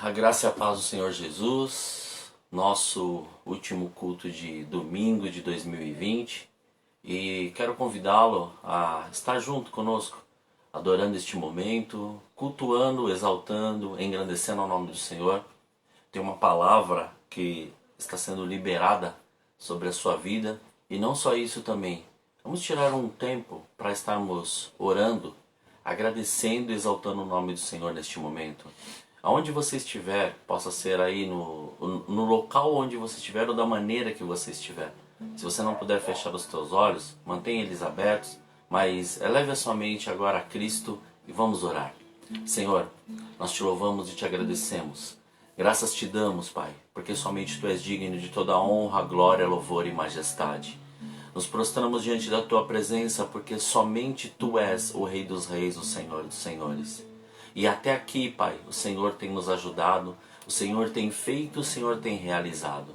A graça e a paz do Senhor Jesus, nosso último culto de domingo de 2020, e quero convidá-lo a estar junto conosco, adorando este momento, cultuando, exaltando, engrandecendo o nome do Senhor. Tem uma palavra que está sendo liberada sobre a sua vida, e não só isso também. Vamos tirar um tempo para estarmos orando, agradecendo e exaltando o nome do Senhor neste momento. Aonde você estiver, possa ser aí no local onde você estiver ou da maneira que você estiver. Se você não puder fechar os teus olhos, mantenha eles abertos, mas eleve a sua mente agora a Cristo e vamos orar. Senhor, nós te louvamos e te agradecemos. Graças te damos, Pai, porque somente Tu és digno de toda honra, glória, louvor e majestade. Nos prostramos diante da Tua presença porque somente Tu és o Rei dos Reis, o Senhor dos Senhores. E até aqui, Pai, o Senhor tem nos ajudado, o Senhor tem feito, o Senhor tem realizado.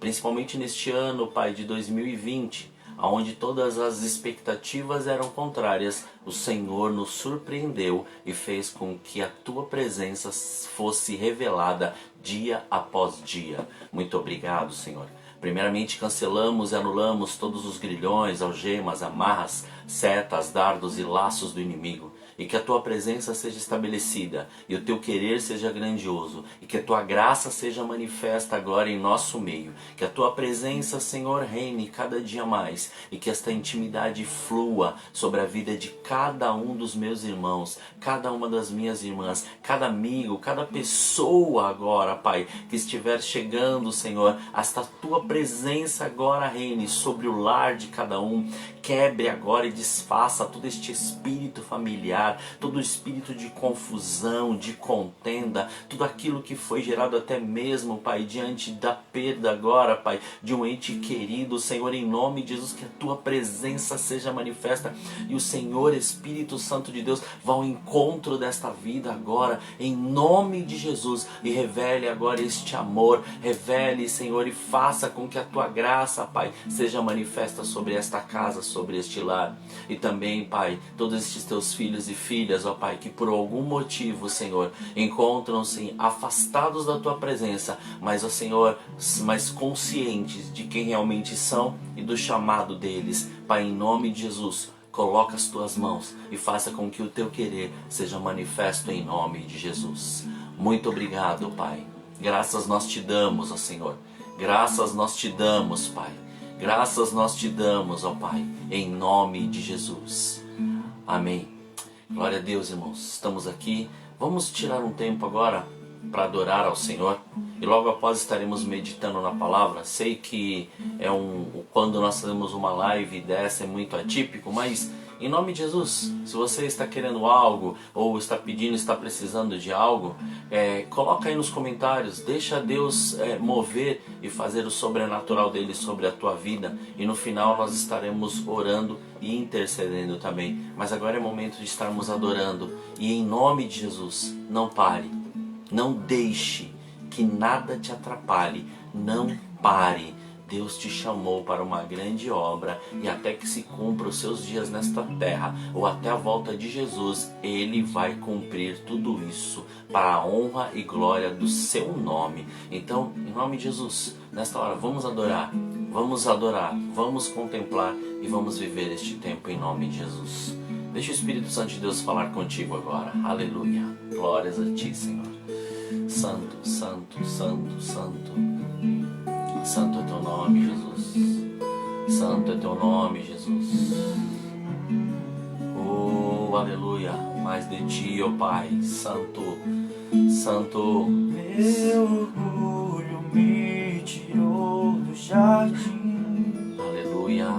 Principalmente neste ano, Pai, de 2020, onde todas as expectativas eram contrárias, o Senhor nos surpreendeu e fez com que a Tua presença fosse revelada dia após dia. Muito obrigado, Senhor. Primeiramente cancelamos e anulamos todos os grilhões, algemas, amarras, setas, dardos e laços do inimigo. E que a Tua presença seja estabelecida, e o Teu querer seja grandioso, e que a Tua graça seja manifesta agora em nosso meio. Que a Tua presença, Senhor, reine cada dia mais, e que esta intimidade flua sobre a vida de cada um dos meus irmãos, cada uma das minhas irmãs, cada amigo, cada pessoa agora, Pai, que estiver chegando, Senhor, esta Tua presença agora reine sobre o lar de cada um. Quebre agora e desfaça todo este espírito familiar, todo o espírito de confusão, de contenda, tudo aquilo que foi gerado até mesmo, Pai, diante da perda agora, Pai, de um ente querido. Senhor, em nome de Jesus, que a Tua presença seja manifesta e o Senhor, Espírito Santo de Deus, vá ao encontro desta vida agora, em nome de Jesus, e revele agora este amor, revele, Senhor, e faça com que a Tua graça, Pai, seja manifesta sobre esta casa, sobre este lar. E também, Pai, todos estes Teus filhos e filhas, ó Pai, que por algum motivo, Senhor, encontram-se afastados da Tua presença, mas, ó Senhor, mais conscientes de quem realmente são e do chamado deles. Pai, em nome de Jesus, coloca as Tuas mãos e faça com que o Teu querer seja manifesto em nome de Jesus. Muito obrigado, Pai. Graças nós te damos, ó Senhor. Graças nós te damos, Pai. Graças nós te damos, ó Pai, em nome de Jesus. Amém. Glória a Deus, irmãos. Estamos aqui. Vamos tirar um tempo agora para adorar ao Senhor. E logo após estaremos meditando na palavra. Sei que quando nós fazemos uma live dessa é muito atípico, mas em nome de Jesus, se você está querendo algo, ou está pedindo, está precisando de algo, coloca aí nos comentários, deixa Deus mover e fazer o sobrenatural dele sobre a tua vida, e no final nós estaremos orando e intercedendo também. Mas agora é momento de estarmos adorando, e em nome de Jesus, não pare, não deixe que nada te atrapalhe, não pare. Deus te chamou para uma grande obra, e até que se cumpra os seus dias nesta terra, ou até a volta de Jesus, Ele vai cumprir tudo isso para a honra e glória do seu nome. Então, em nome de Jesus, nesta hora vamos adorar, vamos contemplar e vamos viver este tempo em nome de Jesus. Deixa o Espírito Santo de Deus falar contigo agora. Aleluia. Glórias a Ti, Senhor. Santo, Santo, Santo, Santo. Santo é Teu nome, Jesus. Santo é Teu nome, Jesus. Oh, aleluia. Mais de Ti, ó Pai. Santo, Santo. Meu orgulho me tirou do jardim. Aleluia.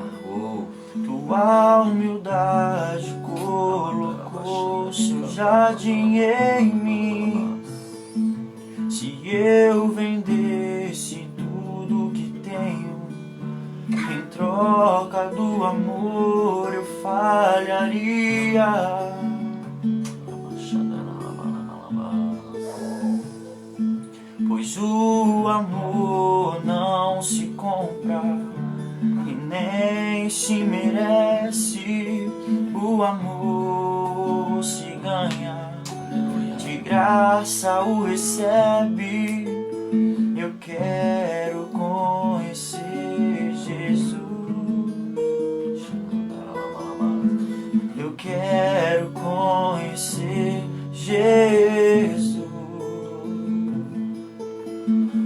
Tua humildade colocou seu jardim em mim. Se eu vendesse tudo que tenho em troca do amor, eu falharia. Pois o amor não se compra e nem se merece. O amor se ganha de graça. graça o recebe. Eu quero conhecer Jesus. Eu quero conhecer Jesus.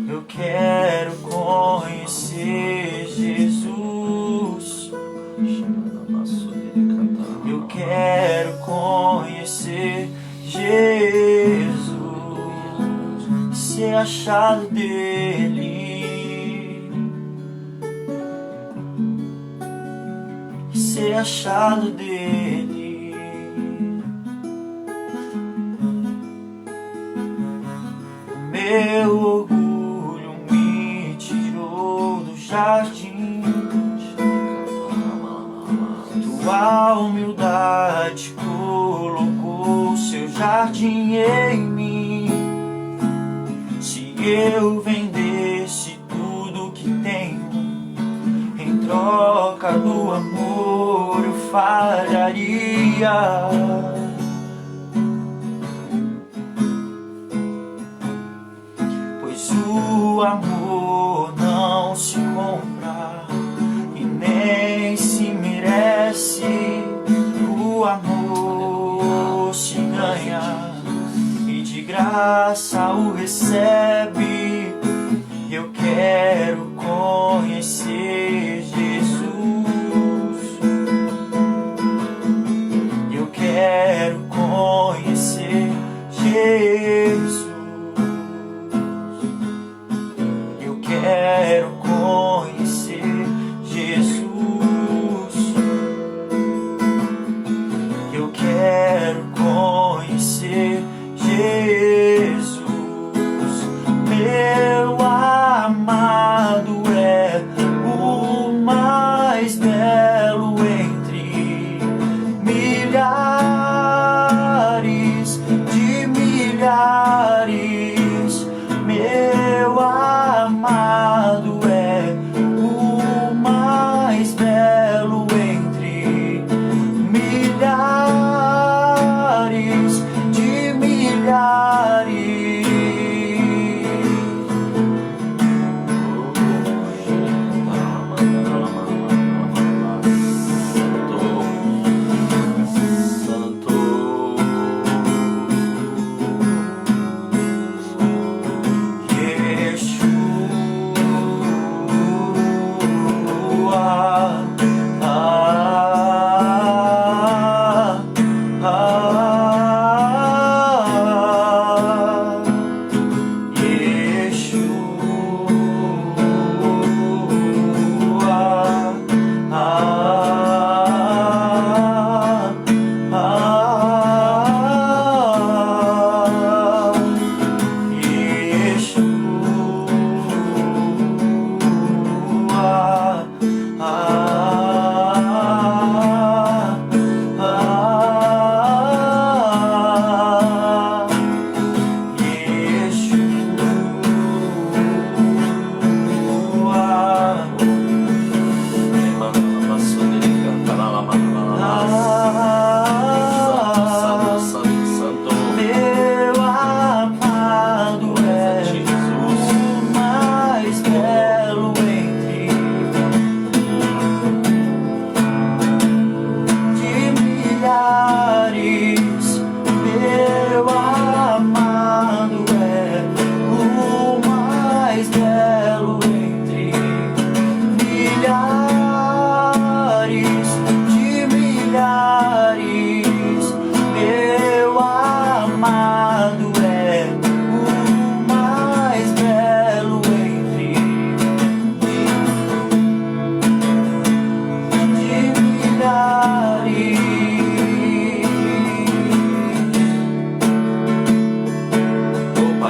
Eu quero conhecer Jesus. Eu quero conhecer Jesus, ser achado dele, ser achado dele. Meu orgulho me tirou do jardim, tua humildade colocou seu jardim em mim. Se eu vendesse tudo que tenho em troca do amor, eu falharia. Pois o amor não se compra e nem se merece. O amor se ganha e de graça o recebe. Eu quero conhecer Jesus. Eu quero conhecer Jesus. Eu quero conhecer Jesus. Eu quero conhecer Jesus. Meu amado é o mais belo entre milhares de milhares. Meu amado é o mais belo entre milhares de milhares.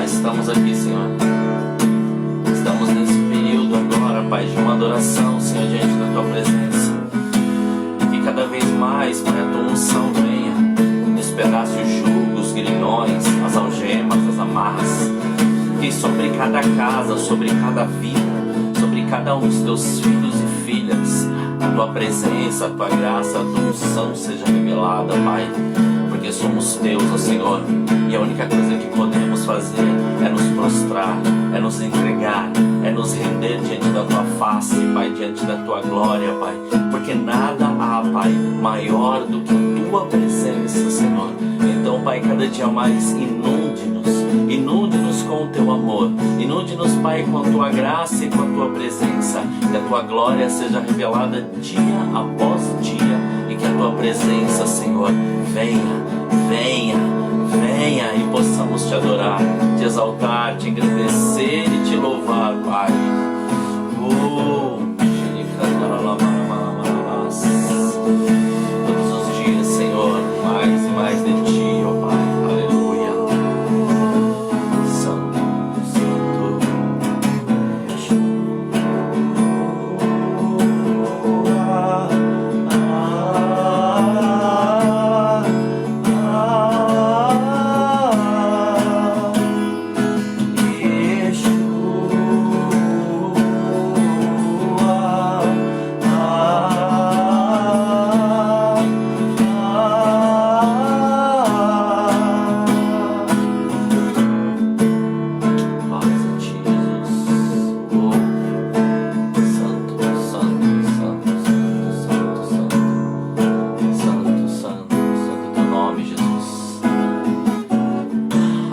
Estamos aqui, Senhor. Estamos nesse período agora, Pai, de uma adoração, Senhor, diante da Tua presença. E que cada vez mais, Pai, a Tua unção venha despedace os jugos, os grilhões, as algemas, as amarras. Que sobre cada casa, sobre cada vida, sobre cada um dos Teus filhos e filhas, a Tua presença, a Tua graça, a Tua unção seja revelada, Pai. porque somos teus, ó Senhor. E a única coisa que podemos fazer é nos prostrar, é nos entregar, é nos render diante da tua face, Pai, diante da tua glória, Pai. Porque nada há, Pai, maior do que a tua presença, Senhor. Então, Pai, cada dia mais inunde-nos com o teu amor, inunde-nos, Pai, com a tua graça e com a tua presença, que a tua glória seja revelada dia após dia e que a tua presença, Senhor, venha e possamos te adorar, te exaltar, te engrandecer e te louvar, Pai. Todos os dias, Senhor, mais e mais de ti, ó Pai. Aleluia. Santo, Santo.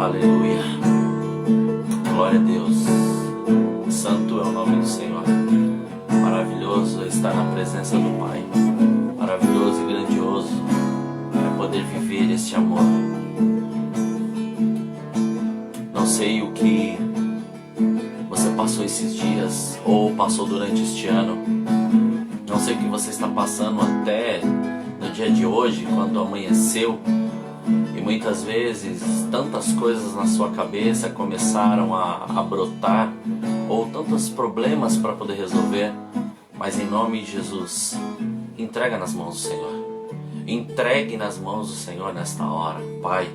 Aleluia. Glória a Deus. Santo é o nome do Senhor. Maravilhoso é estar na presença do Pai. Maravilhoso e grandioso é poder viver este amor. Não sei o que você passou esses dias ou passou durante este ano. Não sei o que você está passando até no dia de hoje, quando amanheceu. E muitas vezes tantas coisas na sua cabeça começaram a brotar, ou tantos problemas para poder resolver. Mas em nome de Jesus, entrega nas mãos do Senhor. Entregue nas mãos do Senhor nesta hora. Pai,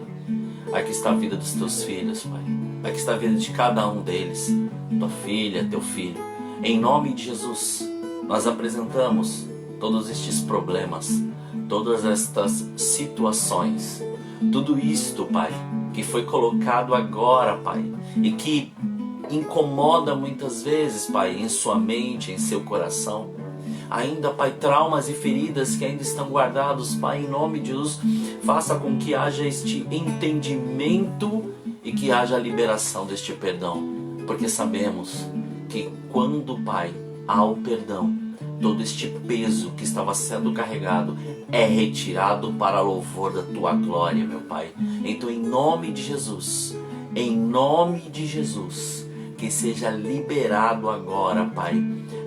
aqui está a vida dos teus filhos, Pai. Aqui está a vida de cada um deles. Tua filha, teu filho. Em nome de Jesus, nós apresentamos todos estes problemas, todas estas situações, tudo isto, Pai, que foi colocado agora, Pai, e que incomoda muitas vezes, Pai, em sua mente, em seu coração. Ainda, Pai, traumas e feridas que ainda estão guardados, Pai, em nome de Jesus, faça com que haja este entendimento e que haja a liberação deste perdão. Porque sabemos que quando, Pai, há o perdão, todo este peso que estava sendo carregado é retirado para louvor da tua glória, meu Pai. Então, em nome de Jesus, que seja liberado agora, Pai,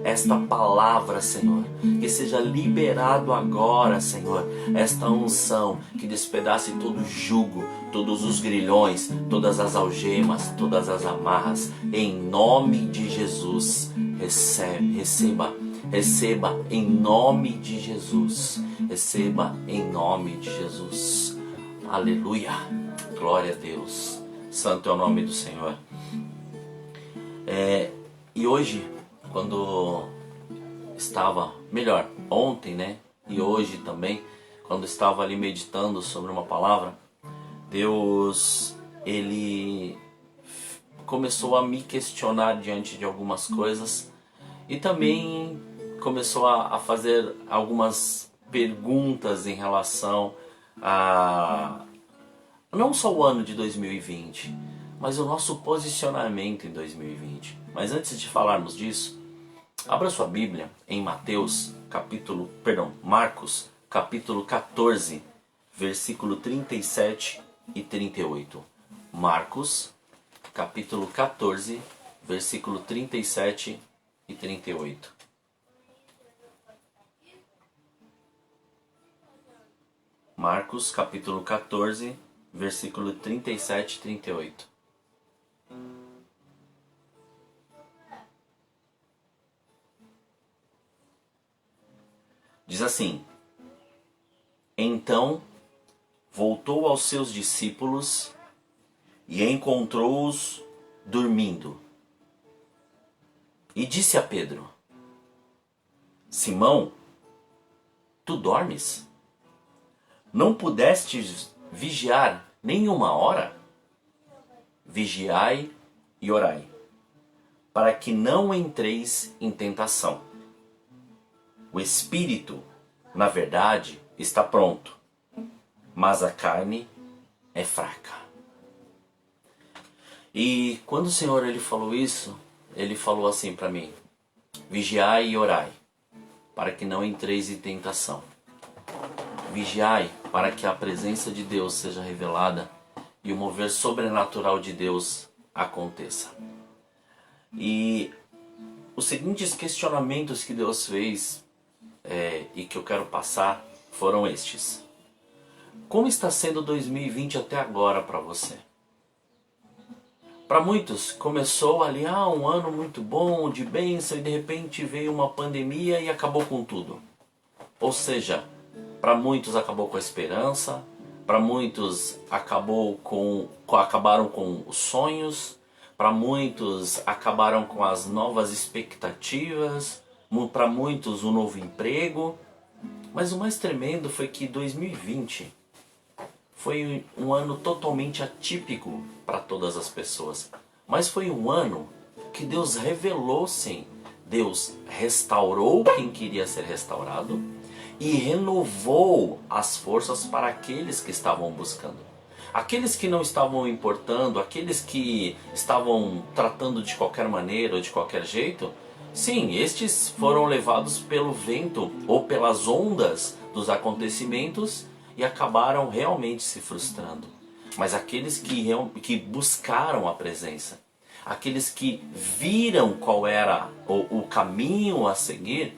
esta palavra, Senhor. Que seja liberado agora, Senhor, esta unção que despedace todo o jugo, todos os grilhões, todas as algemas, todas as amarras. Em nome de Jesus, receba em nome de Jesus. Receba em nome de Jesus. Aleluia. Glória a Deus. Santo é o nome do Senhor. E hoje, quando estava, melhor, ontem, né? E hoje também, quando estava ali meditando sobre uma palavra, Deus, Ele começou a me questionar diante de algumas coisas e também começou a fazer algumas perguntas em relação a não só o ano de 2020, mas o nosso posicionamento em 2020. Mas antes de falarmos disso, abra sua Bíblia em Marcos, capítulo 14, versículo 37 e 38. Marcos, capítulo 14, versículo 37 e 38. Marcos, capítulo 14, versículo 37 e 38. Diz assim: Então voltou aos seus discípulos e encontrou-os dormindo. E disse a Pedro: Simão, tu dormes? Não pudestes vigiar nem uma hora? Vigiai e orai, para que não entreis em tentação. O espírito, na verdade, está pronto, mas a carne é fraca. E quando o Senhor ele falou isso, ele falou assim para mim: vigiai e orai, para que não entreis em tentação. Vigiai para que a presença de Deus seja revelada e o mover sobrenatural de Deus aconteça. E os seguintes questionamentos que Deus fez e que eu quero passar foram estes. Como está sendo 2020 até agora para você? Para muitos começou ali um ano muito bom, de bênção, e de repente veio uma pandemia e acabou com tudo. Ou seja, para muitos acabou com a esperança, para muitos acabaram com os sonhos, para muitos acabaram com as novas expectativas, para muitos o novo emprego. Mas o mais tremendo foi que 2020 foi um ano totalmente atípico para todas as pessoas. Mas foi um ano que Deus revelou, sim. Deus restaurou quem queria ser restaurado e renovou as forças para aqueles que estavam buscando. Aqueles que não estavam importando, aqueles que estavam tratando de qualquer maneira ou de qualquer jeito, sim, estes foram levados pelo vento ou pelas ondas dos acontecimentos e acabaram realmente se frustrando. Mas aqueles que buscaram a presença, aqueles que viram qual era o caminho a seguir,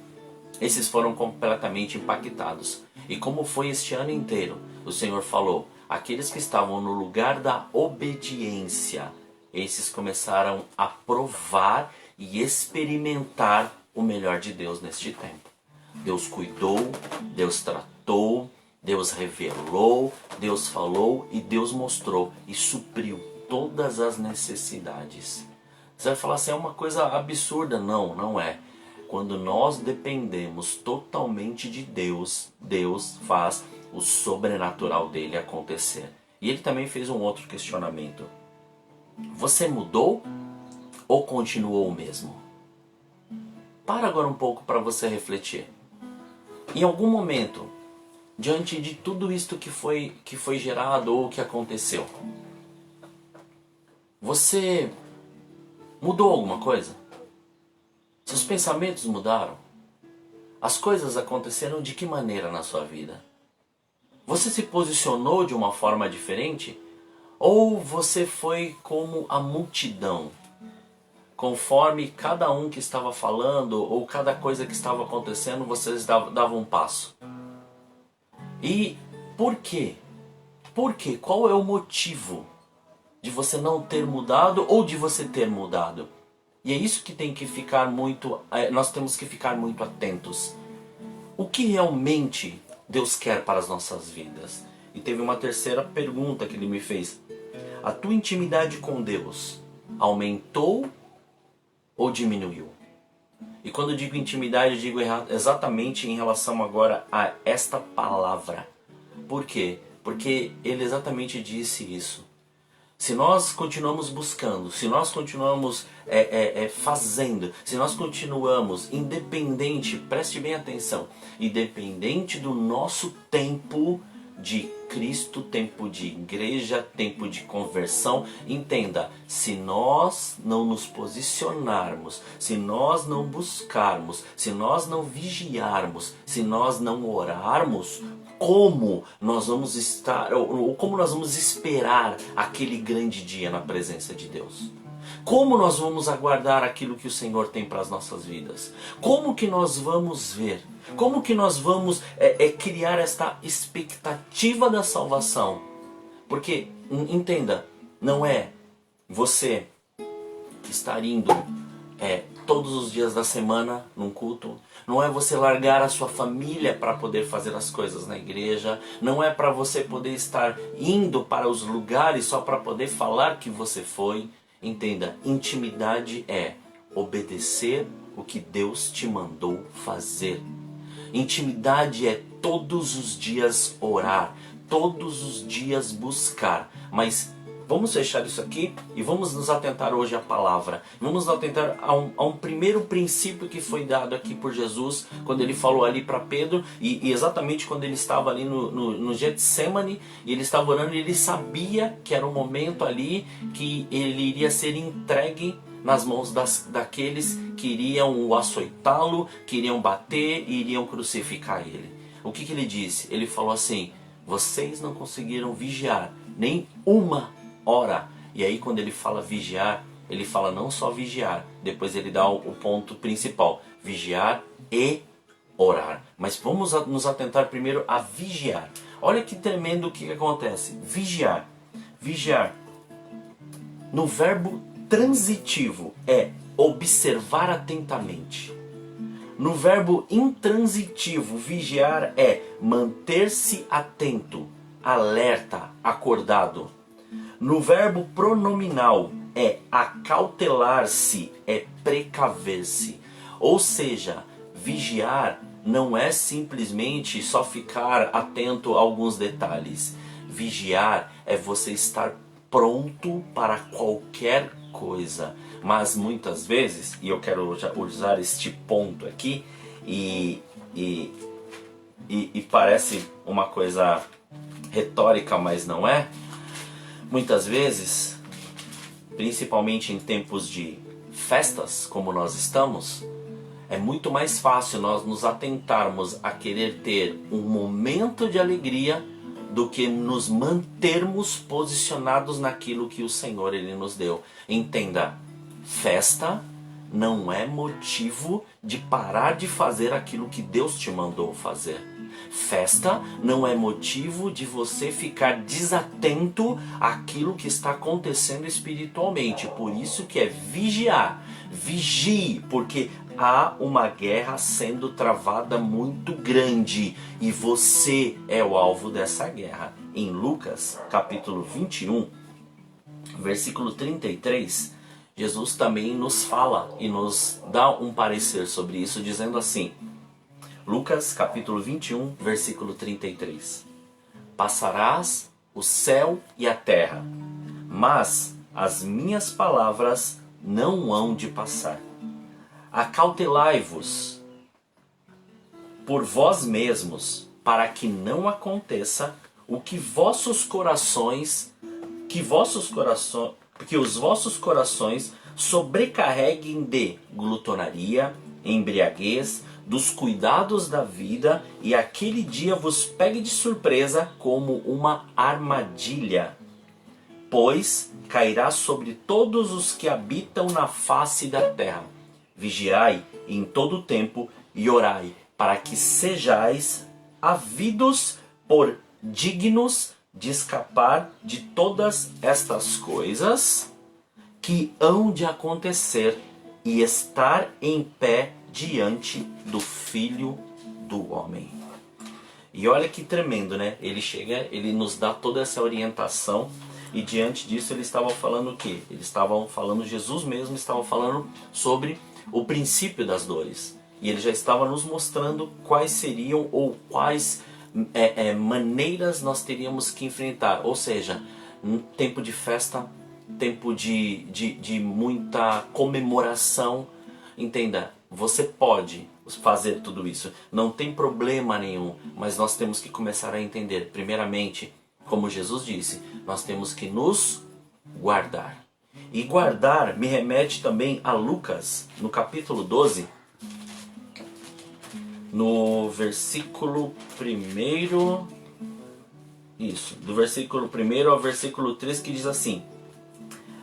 esses foram completamente impactados. E como foi este ano inteiro, o Senhor falou, aqueles que estavam no lugar da obediência, esses começaram a provar e experimentar o melhor de Deus neste tempo. Deus cuidou, Deus tratou, Deus revelou, Deus falou e Deus mostrou e supriu todas as necessidades. Você vai falar assim, é uma coisa absurda. Não, não é. Quando nós dependemos totalmente de Deus, Deus faz o sobrenatural dele acontecer. E ele também fez um outro questionamento. Você mudou ou continuou o mesmo? Para agora um pouco para você refletir. Em algum momento, diante de tudo isto que foi gerado ou que aconteceu, você mudou alguma coisa? Seus pensamentos mudaram? As coisas aconteceram de que maneira na sua vida? Você se posicionou de uma forma diferente? Ou você foi como a multidão? Conforme cada um que estava falando ou cada coisa que estava acontecendo, vocês davam um passo. E por quê? Por quê? Qual é o motivo de você não ter mudado ou de você ter mudado? E é isso que tem que ficar nós temos que ficar muito atentos. O que realmente Deus quer para as nossas vidas? E teve uma terceira pergunta que ele me fez. A tua intimidade com Deus aumentou ou diminuiu? E quando eu digo intimidade, eu digo exatamente em relação agora a esta palavra. Por quê? Porque ele exatamente disse isso. Se nós continuamos buscando, se nós continuamos fazendo, se nós continuamos independente, preste bem atenção, independente do nosso tempo de Cristo, tempo de igreja, tempo de conversão, entenda, se nós não nos posicionarmos, se nós não buscarmos, se nós não vigiarmos, se nós não orarmos, como nós vamos estar, ou como nós vamos esperar aquele grande dia na presença de Deus? Como nós vamos aguardar aquilo que o Senhor tem para as nossas vidas? Como que nós vamos ver? Como que nós vamos criar esta expectativa da salvação? Porque, entenda, não é você estar indo todos os dias da semana num culto, não é você largar a sua família para poder fazer as coisas na igreja, não é para você poder estar indo para os lugares só para poder falar que você foi. Entenda, intimidade é obedecer o que Deus te mandou fazer. Intimidade é todos os dias orar, todos os dias buscar. Mas vamos fechar isso aqui e vamos nos atentar hoje à palavra. Vamos nos atentar a um primeiro princípio que foi dado aqui por Jesus, quando ele falou ali para Pedro, e exatamente quando ele estava ali no Getsemane, e ele estava orando, e ele sabia que era o momento ali que ele iria ser entregue nas mãos daqueles que iriam o açoitá-lo, que iriam bater e iriam crucificar ele. O que ele disse? Ele falou assim: vocês não conseguiram vigiar nem uma hora. E aí quando ele fala vigiar, ele fala não só vigiar, depois ele dá o ponto principal: vigiar e orar. Mas vamos nos atentar primeiro a vigiar. Olha que tremendo o que acontece. Vigiar. Vigiar, no verbo transitivo, é observar atentamente. No verbo intransitivo, vigiar, é manter-se atento, alerta, acordado. No verbo pronominal, é acautelar-se, é precaver-se. Ou seja, vigiar não é simplesmente só ficar atento a alguns detalhes. Vigiar é você estar pronto para qualquer coisa. Mas muitas vezes, e eu quero usar este ponto aqui, e parece uma coisa retórica, mas não é. Muitas vezes, principalmente em tempos de festas como nós estamos, é muito mais fácil nós nos atentarmos a querer ter um momento de alegria do que nos mantermos posicionados naquilo que o Senhor ele nos deu. Entenda, festa não é motivo de parar de fazer aquilo que Deus te mandou fazer. Festa não é motivo de você ficar desatento àquilo que está acontecendo espiritualmente. Por isso que é vigiar. Vigie, porque há uma guerra sendo travada muito grande e você é o alvo dessa guerra. Em Lucas, capítulo 21, versículo 33, Jesus também nos fala e nos dá um parecer sobre isso, dizendo assim, Lucas capítulo 21, versículo 33. Passarás o céu e a terra, mas as minhas palavras não hão de passar. Acautelai-vos por vós mesmos, para que não aconteça o que os vossos corações sobrecarreguem de glutonaria, embriaguez, dos cuidados da vida, e aquele dia vos pegue de surpresa como uma armadilha, pois cairá sobre todos os que habitam na face da terra. Vigiai em todo o tempo e orai, para que sejais havidos por dignos de escapar de todas estas coisas que hão de acontecer e estar em pé diante do Filho do Homem. E olha que tremendo, né? Ele chega, ele nos dá toda essa orientação, e diante disso ele estava falando o quê? Jesus mesmo estava falando sobre o princípio das dores. E ele já estava nos mostrando quais seriam ou quais maneiras nós teríamos que enfrentar. Ou seja, um tempo de festa, tempo de muita comemoração. Entenda, você pode fazer tudo isso, não tem problema nenhum, mas nós temos que começar a entender, primeiramente, como Jesus disse, nós temos que nos guardar. E guardar me remete também a Lucas, no capítulo 12, no versículo 1, do versículo 1 ao versículo 3, que diz assim: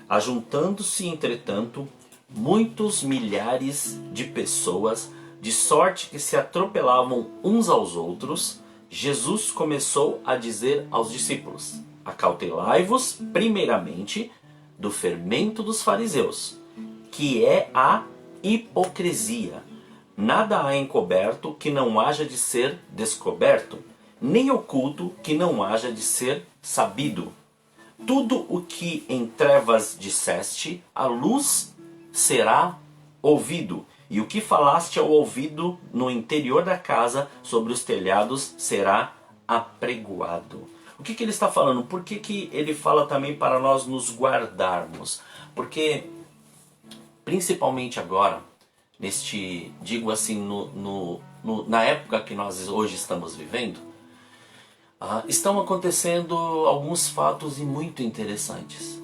ajuntando-se, entretanto, muitos milhares de pessoas, de sorte que se atropelavam uns aos outros, Jesus começou a dizer aos discípulos: acautelai-vos primeiramente do fermento dos fariseus, que é a hipocrisia. Nada há encoberto que não haja de ser descoberto, nem oculto que não haja de ser sabido. Tudo o que em trevas disseste, à luz será ouvido, e o que falaste ao ouvido no interior da casa, sobre os telhados, será apregoado. O que ele está falando? Por que ele fala também para nós nos guardarmos? Porque, principalmente agora, digo assim, na época que nós hoje estamos vivendo, estão acontecendo alguns fatos muito interessantes.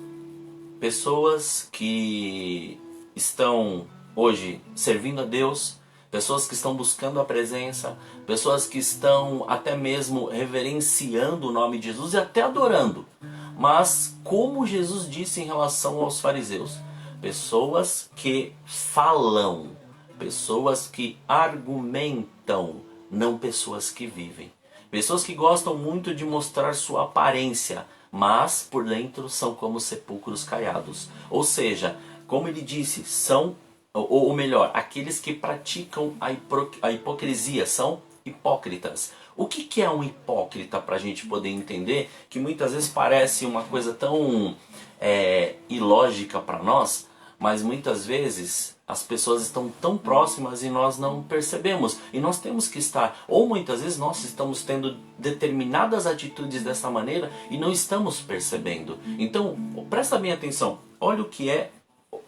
Pessoas que estão hoje servindo a Deus, pessoas que estão buscando a presença, pessoas que estão até mesmo reverenciando o nome de Jesus e até adorando. Mas como Jesus disse em relação aos fariseus, pessoas que falam, pessoas que argumentam, não pessoas que vivem. Pessoas que gostam muito de mostrar sua aparência, mas por dentro são como sepulcros caiados. Ou seja, como ele disse, são, ou melhor, aqueles que praticam a hipocrisia, são hipócritas. O que é um hipócrita, para a gente poder entender, que muitas vezes parece uma coisa tão ilógica para nós, mas muitas vezes as pessoas estão tão próximas e nós não percebemos. E nós temos que estar, ou muitas vezes nós estamos tendo determinadas atitudes dessa maneira e não estamos percebendo. Então, presta bem atenção, olha o que é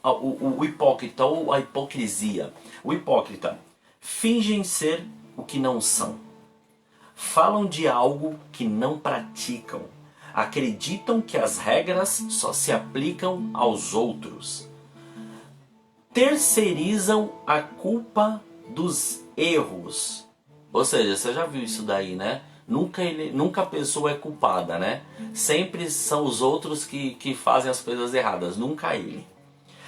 o hipócrita ou a hipocrisia. O hipócrita: fingem ser o que não são, falam de algo que não praticam, acreditam que as regras só se aplicam aos outros, terceirizam a culpa dos erros. Ou seja, você já viu isso daí, né? Nunca a pessoa é culpada, né? Sempre são os outros que fazem as coisas erradas, nunca ele.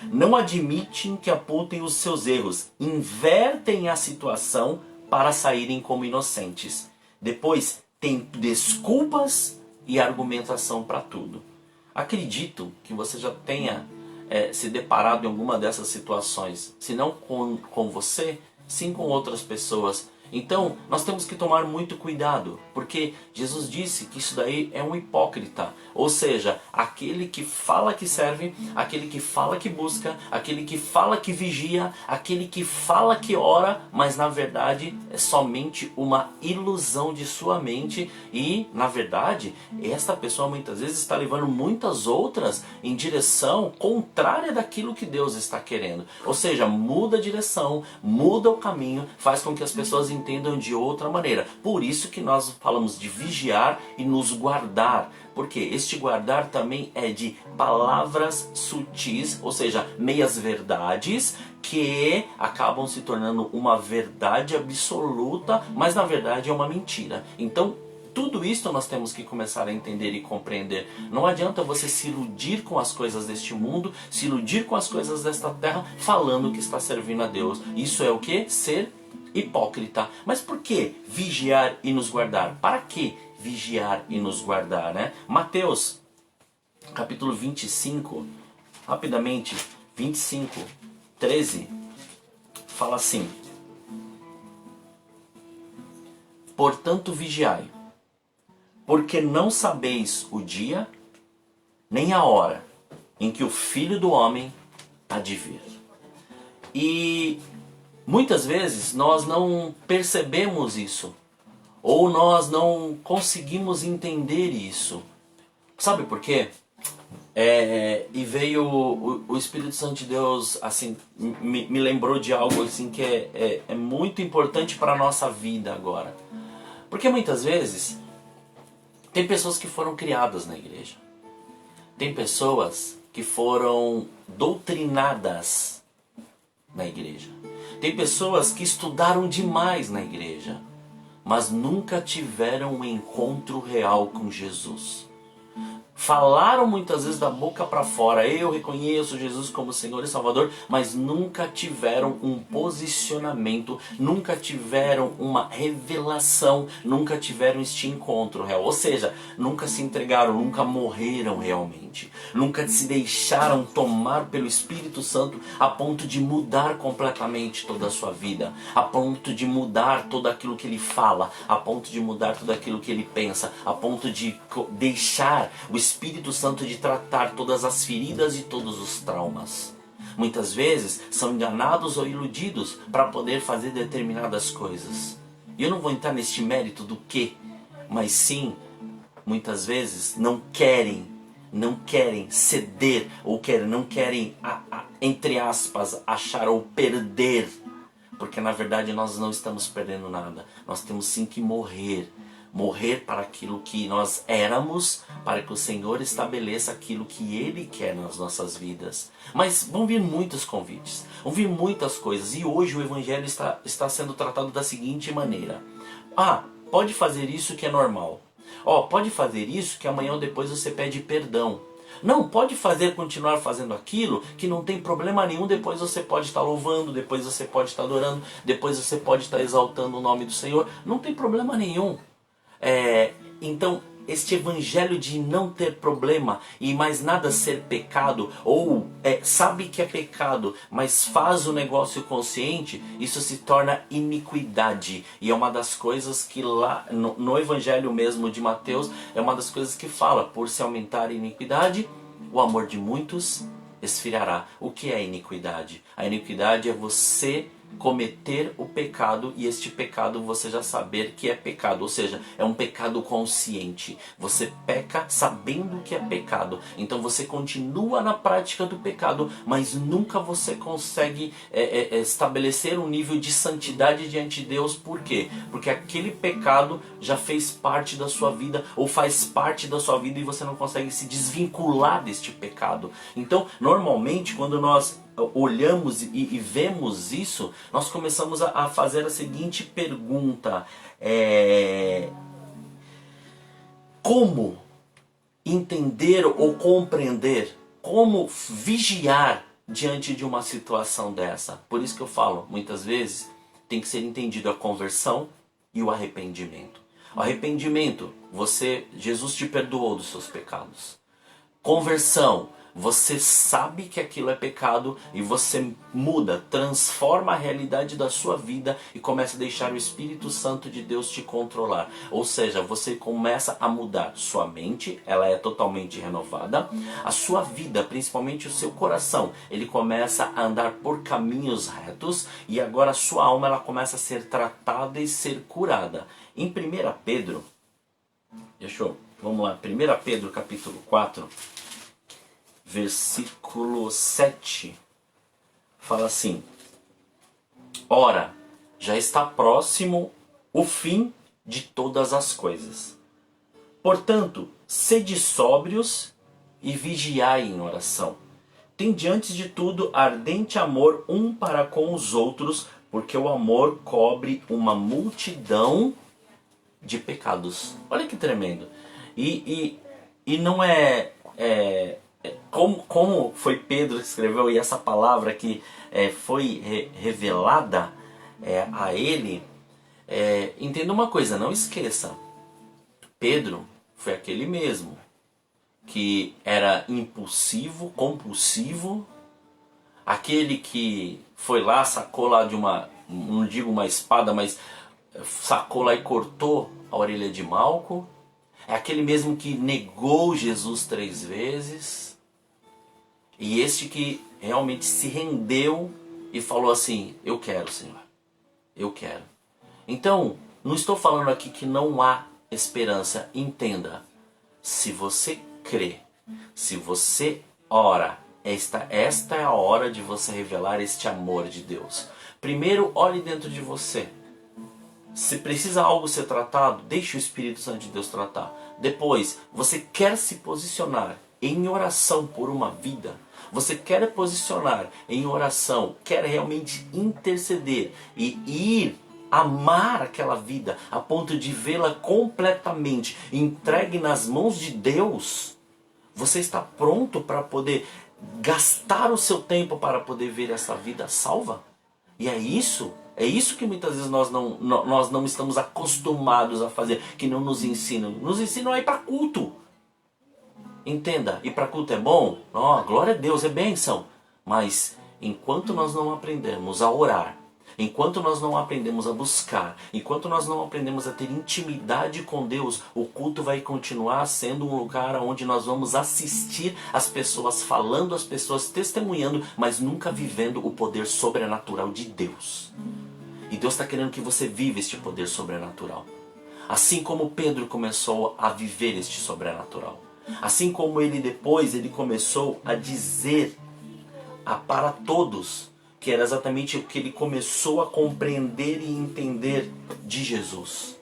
Não admitem que apontem os seus erros, invertem a situação para saírem como inocentes. Depois tem desculpas e argumentação para tudo. Acredito que você já tenha se deparado em alguma dessas situações, se não com você, sim com outras pessoas. Então, nós temos que tomar muito cuidado, porque Jesus disse que isso daí é um hipócrita, ou seja, aquele que fala que serve, aquele que fala que busca, aquele que fala que vigia, aquele que fala que ora, mas na verdade é somente uma ilusão de sua mente e, na verdade, esta pessoa muitas vezes está levando muitas outras em direção contrária daquilo que Deus está querendo. Ou seja, muda a direção, muda o caminho, faz com que as pessoas entendam de outra maneira. Por isso que nós falamos de vigiar e nos guardar. Porque este guardar também é de palavras sutis, ou seja, meias verdades, que acabam se tornando uma verdade absoluta, mas na verdade é uma mentira. Então, tudo isso nós temos que começar a entender e compreender. Não adianta você se iludir com as coisas deste mundo, se iludir com as coisas desta terra, falando que está servindo a Deus. Isso é o que? Ser hipócrita. Mas por que vigiar e nos guardar? Para que vigiar e nos guardar, né? Mateus, capítulo 25, rapidamente, 25, 13, fala assim: portanto vigiai, porque não sabeis o dia, nem a hora, em que o Filho do Homem há de vir. E muitas vezes nós não percebemos isso, ou nós não conseguimos entender isso. Sabe por quê? E veio o Espírito Santo de Deus, assim, me lembrou de algo assim que é muito importante para a nossa vida agora. Porque muitas vezes tem pessoas que foram criadas na igreja. Tem pessoas que foram doutrinadas na igreja. Tem pessoas que estudaram demais na igreja, mas nunca tiveram um encontro real com Jesus. Falaram muitas vezes da boca para fora: eu reconheço Jesus como Senhor e Salvador, mas nunca tiveram um posicionamento, nunca tiveram uma revelação, nunca tiveram este encontro real. Ou seja, nunca se entregaram, nunca morreram realmente, nunca se deixaram tomar pelo Espírito Santo a ponto de mudar completamente toda a sua vida, a ponto de mudar tudo aquilo que ele fala, a ponto de mudar tudo aquilo que ele pensa, a ponto de deixar o Espírito Santo de tratar todas as feridas e todos os traumas. Muitas vezes são enganados ou iludidos para poder fazer determinadas coisas. E eu não vou entrar neste mérito do que, mas sim muitas vezes não querem ceder, ou não querem, entre aspas, achar ou perder. Porque na verdade nós não estamos perdendo nada. Nós temos sim que morrer. Morrer para aquilo que nós éramos, para que o Senhor estabeleça aquilo que Ele quer nas nossas vidas. Mas vão vir muitos convites, vão vir muitas coisas. E hoje o Evangelho está sendo tratado da seguinte maneira. Pode fazer isso que é normal. Pode fazer isso que amanhã ou depois você pede perdão. Não, pode continuar fazendo aquilo que não tem problema nenhum. Depois você pode estar louvando, depois você pode estar adorando, depois você pode estar exaltando o nome do Senhor. Não tem problema nenhum. Então, este evangelho de não ter problema e mais nada ser pecado, ou sabe que é pecado, mas faz o negócio consciente, isso se torna iniquidade. E é uma das coisas que lá no evangelho mesmo de Mateus, é uma das coisas que fala: por se aumentar a iniquidade, o amor de muitos esfriará. O que é iniquidade? A iniquidade é você cometer o pecado, e este pecado você já saber que é pecado, ou seja, é um pecado consciente. Você peca sabendo que é pecado, então você continua na prática do pecado, mas nunca você consegue estabelecer um nível de santidade diante de Deus. Por quê? Porque aquele pecado já fez parte da sua vida, ou faz parte da sua vida, e você não consegue se desvincular deste pecado. Então, normalmente, quando nós olhamos e vemos isso, nós começamos a fazer a seguinte pergunta: como entender ou compreender, como vigiar diante de uma situação dessa? Por isso que eu falo, muitas vezes tem que ser entendido a conversão e o arrependimento. O arrependimento, Jesus te perdoou dos seus pecados. Conversão, você sabe que aquilo é pecado e você muda, transforma a realidade da sua vida e começa a deixar o Espírito Santo de Deus te controlar. Ou seja, você começa a mudar sua mente, ela é totalmente renovada. A sua vida, principalmente o seu coração, ele começa a andar por caminhos retos, e agora a sua alma ela começa a ser tratada e ser curada. Em 1 Pedro, vamos lá, 1 Pedro capítulo 4, versículo 7, fala assim: ora, já está próximo o fim de todas as coisas. Portanto, sede sóbrios e vigiai em oração. Tende antes de tudo ardente amor um para com os outros, porque o amor cobre uma multidão de pecados. Olha que tremendo. E não como foi Pedro que escreveu, e essa palavra que foi revelada a ele, entenda uma coisa, não esqueça, Pedro foi aquele mesmo que era impulsivo, compulsivo, aquele que foi lá, sacou lá de não digo uma espada, mas sacou lá e cortou a orelha de Malco. É aquele mesmo que negou Jesus 3 vezes. E este que realmente se rendeu e falou assim: eu quero, Senhor, eu quero. Então, não estou falando aqui que não há esperança. Entenda, se você crê, se você ora, esta é a hora de você revelar este amor de Deus. Primeiro, olhe dentro de você. Se precisa algo ser tratado, deixe o Espírito Santo de Deus tratar. Depois, você quer se posicionar em oração por uma vida, você quer posicionar em oração, quer realmente interceder e ir amar aquela vida a ponto de vê-la completamente entregue nas mãos de Deus, você está pronto para poder gastar o seu tempo para poder ver essa vida salva? E é isso que muitas vezes nós não estamos acostumados a fazer, que não nos ensinam. Nos ensinam a ir para culto. Entenda, ir para culto é bom? Glória a Deus, é bênção. Mas enquanto nós não aprendemos a orar, enquanto nós não aprendemos a buscar, enquanto nós não aprendemos a ter intimidade com Deus, o culto vai continuar sendo um lugar onde nós vamos assistir as pessoas falando, as pessoas testemunhando, mas nunca vivendo o poder sobrenatural de Deus. E Deus está querendo que você viva este poder sobrenatural. Assim como Pedro começou a viver este sobrenatural. Assim como ele depois começou a dizer para todos, que era exatamente o que ele começou a compreender e entender de Jesus.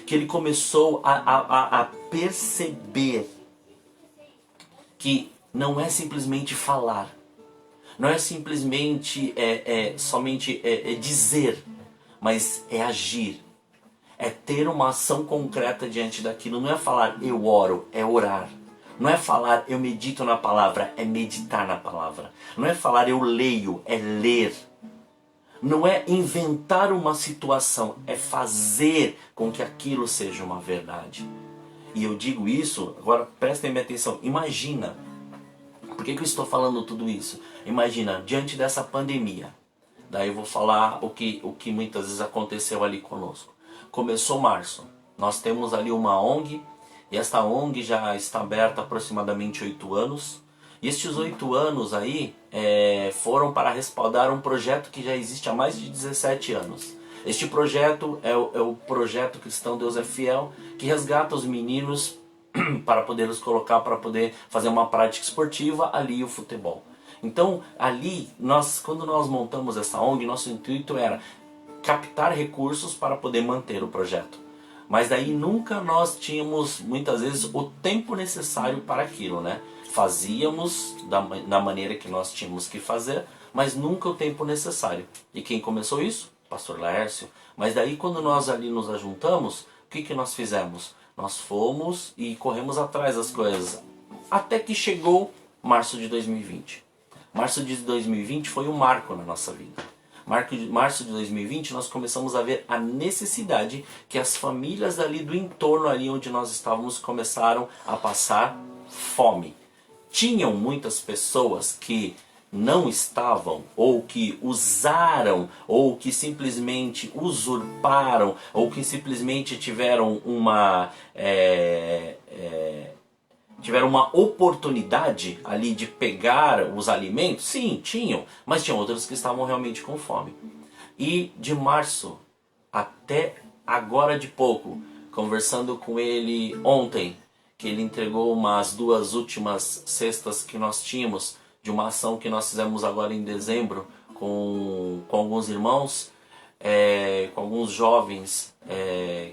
Que ele começou a perceber que não é simplesmente falar, não é simplesmente somente dizer, mas é agir, é ter uma ação concreta diante daquilo. Não é falar eu oro, é orar. Não é falar eu medito na palavra, é meditar na palavra. Não é falar eu leio, é ler. Não é inventar uma situação, é fazer com que aquilo seja uma verdade. E eu digo isso, agora prestem minha atenção, imagina, por que eu estou falando tudo isso? Imagina, diante dessa pandemia, daí eu vou falar o que muitas vezes aconteceu ali conosco. Começou março, nós temos ali uma ONG, e esta ONG já está aberta há aproximadamente 8 anos. E estes 8 anos aí foram para respaldar um projeto que já existe há mais de 17 anos. Este projeto é o projeto Cristão Deus é Fiel, que resgata os meninos para poder os colocar, para poder fazer uma prática esportiva, ali o futebol. Então, ali, quando nós montamos essa ONG, nosso intuito era captar recursos para poder manter o projeto. Mas daí nunca nós tínhamos, muitas vezes, o tempo necessário para aquilo, né? Fazíamos da maneira que nós tínhamos que fazer, mas nunca o tempo necessário. E quem começou isso? Pastor Laércio. Mas daí quando nós ali nos ajuntamos, o que nós fizemos? Nós fomos e corremos atrás das coisas. Até que chegou março de 2020. Março de 2020 foi um marco na nossa vida. Março de 2020 nós começamos a ver a necessidade que as famílias ali do entorno, ali onde nós estávamos, começaram a passar fome. Tinham muitas pessoas que não estavam, ou que usaram, ou que simplesmente usurparam, ou que simplesmente tiveram uma oportunidade ali de pegar os alimentos. Sim, tinham, mas tinham outros que estavam realmente com fome. E de março até agora de pouco, conversando com ele ontem, que ele entregou umas 2 últimas cestas que nós tínhamos, de uma ação que nós fizemos agora em dezembro com alguns irmãos, com alguns jovens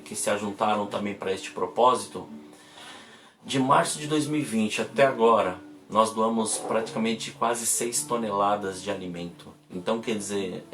que se ajuntaram também para este propósito. De março de 2020 até agora, nós doamos praticamente quase 6 toneladas de alimento. Então, quer dizer,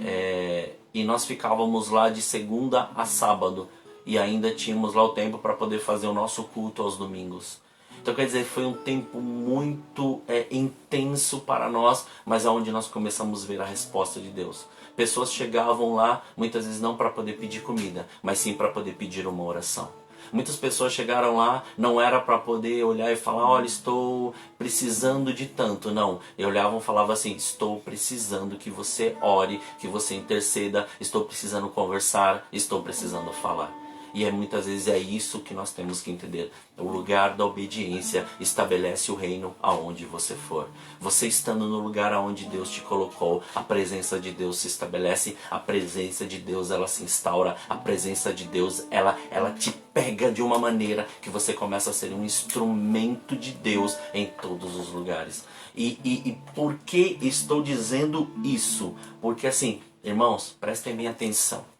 e nós ficávamos lá de segunda a sábado, e ainda tínhamos lá o tempo para poder fazer o nosso culto aos domingos. Então, quer dizer, foi um tempo muito intenso para nós, mas aonde nós começamos a ver a resposta de Deus. Pessoas chegavam lá, muitas vezes não para poder pedir comida, mas sim para poder pedir uma oração. Muitas pessoas chegaram lá, não era para poder olhar e falar, olha, estou precisando de tanto. Não, eu olhava e falava assim, estou precisando que você ore, que você interceda, estou precisando conversar, estou precisando falar. E muitas vezes é isso que nós temos que entender. O lugar da obediência estabelece o reino aonde você for. Você estando no lugar aonde Deus te colocou, a presença de Deus se estabelece, a presença de Deus ela se instaura, a presença de Deus ela te pega de uma maneira que você começa a ser um instrumento de Deus em todos os lugares. E por que estou dizendo isso? Porque assim, irmãos, prestem bem atenção.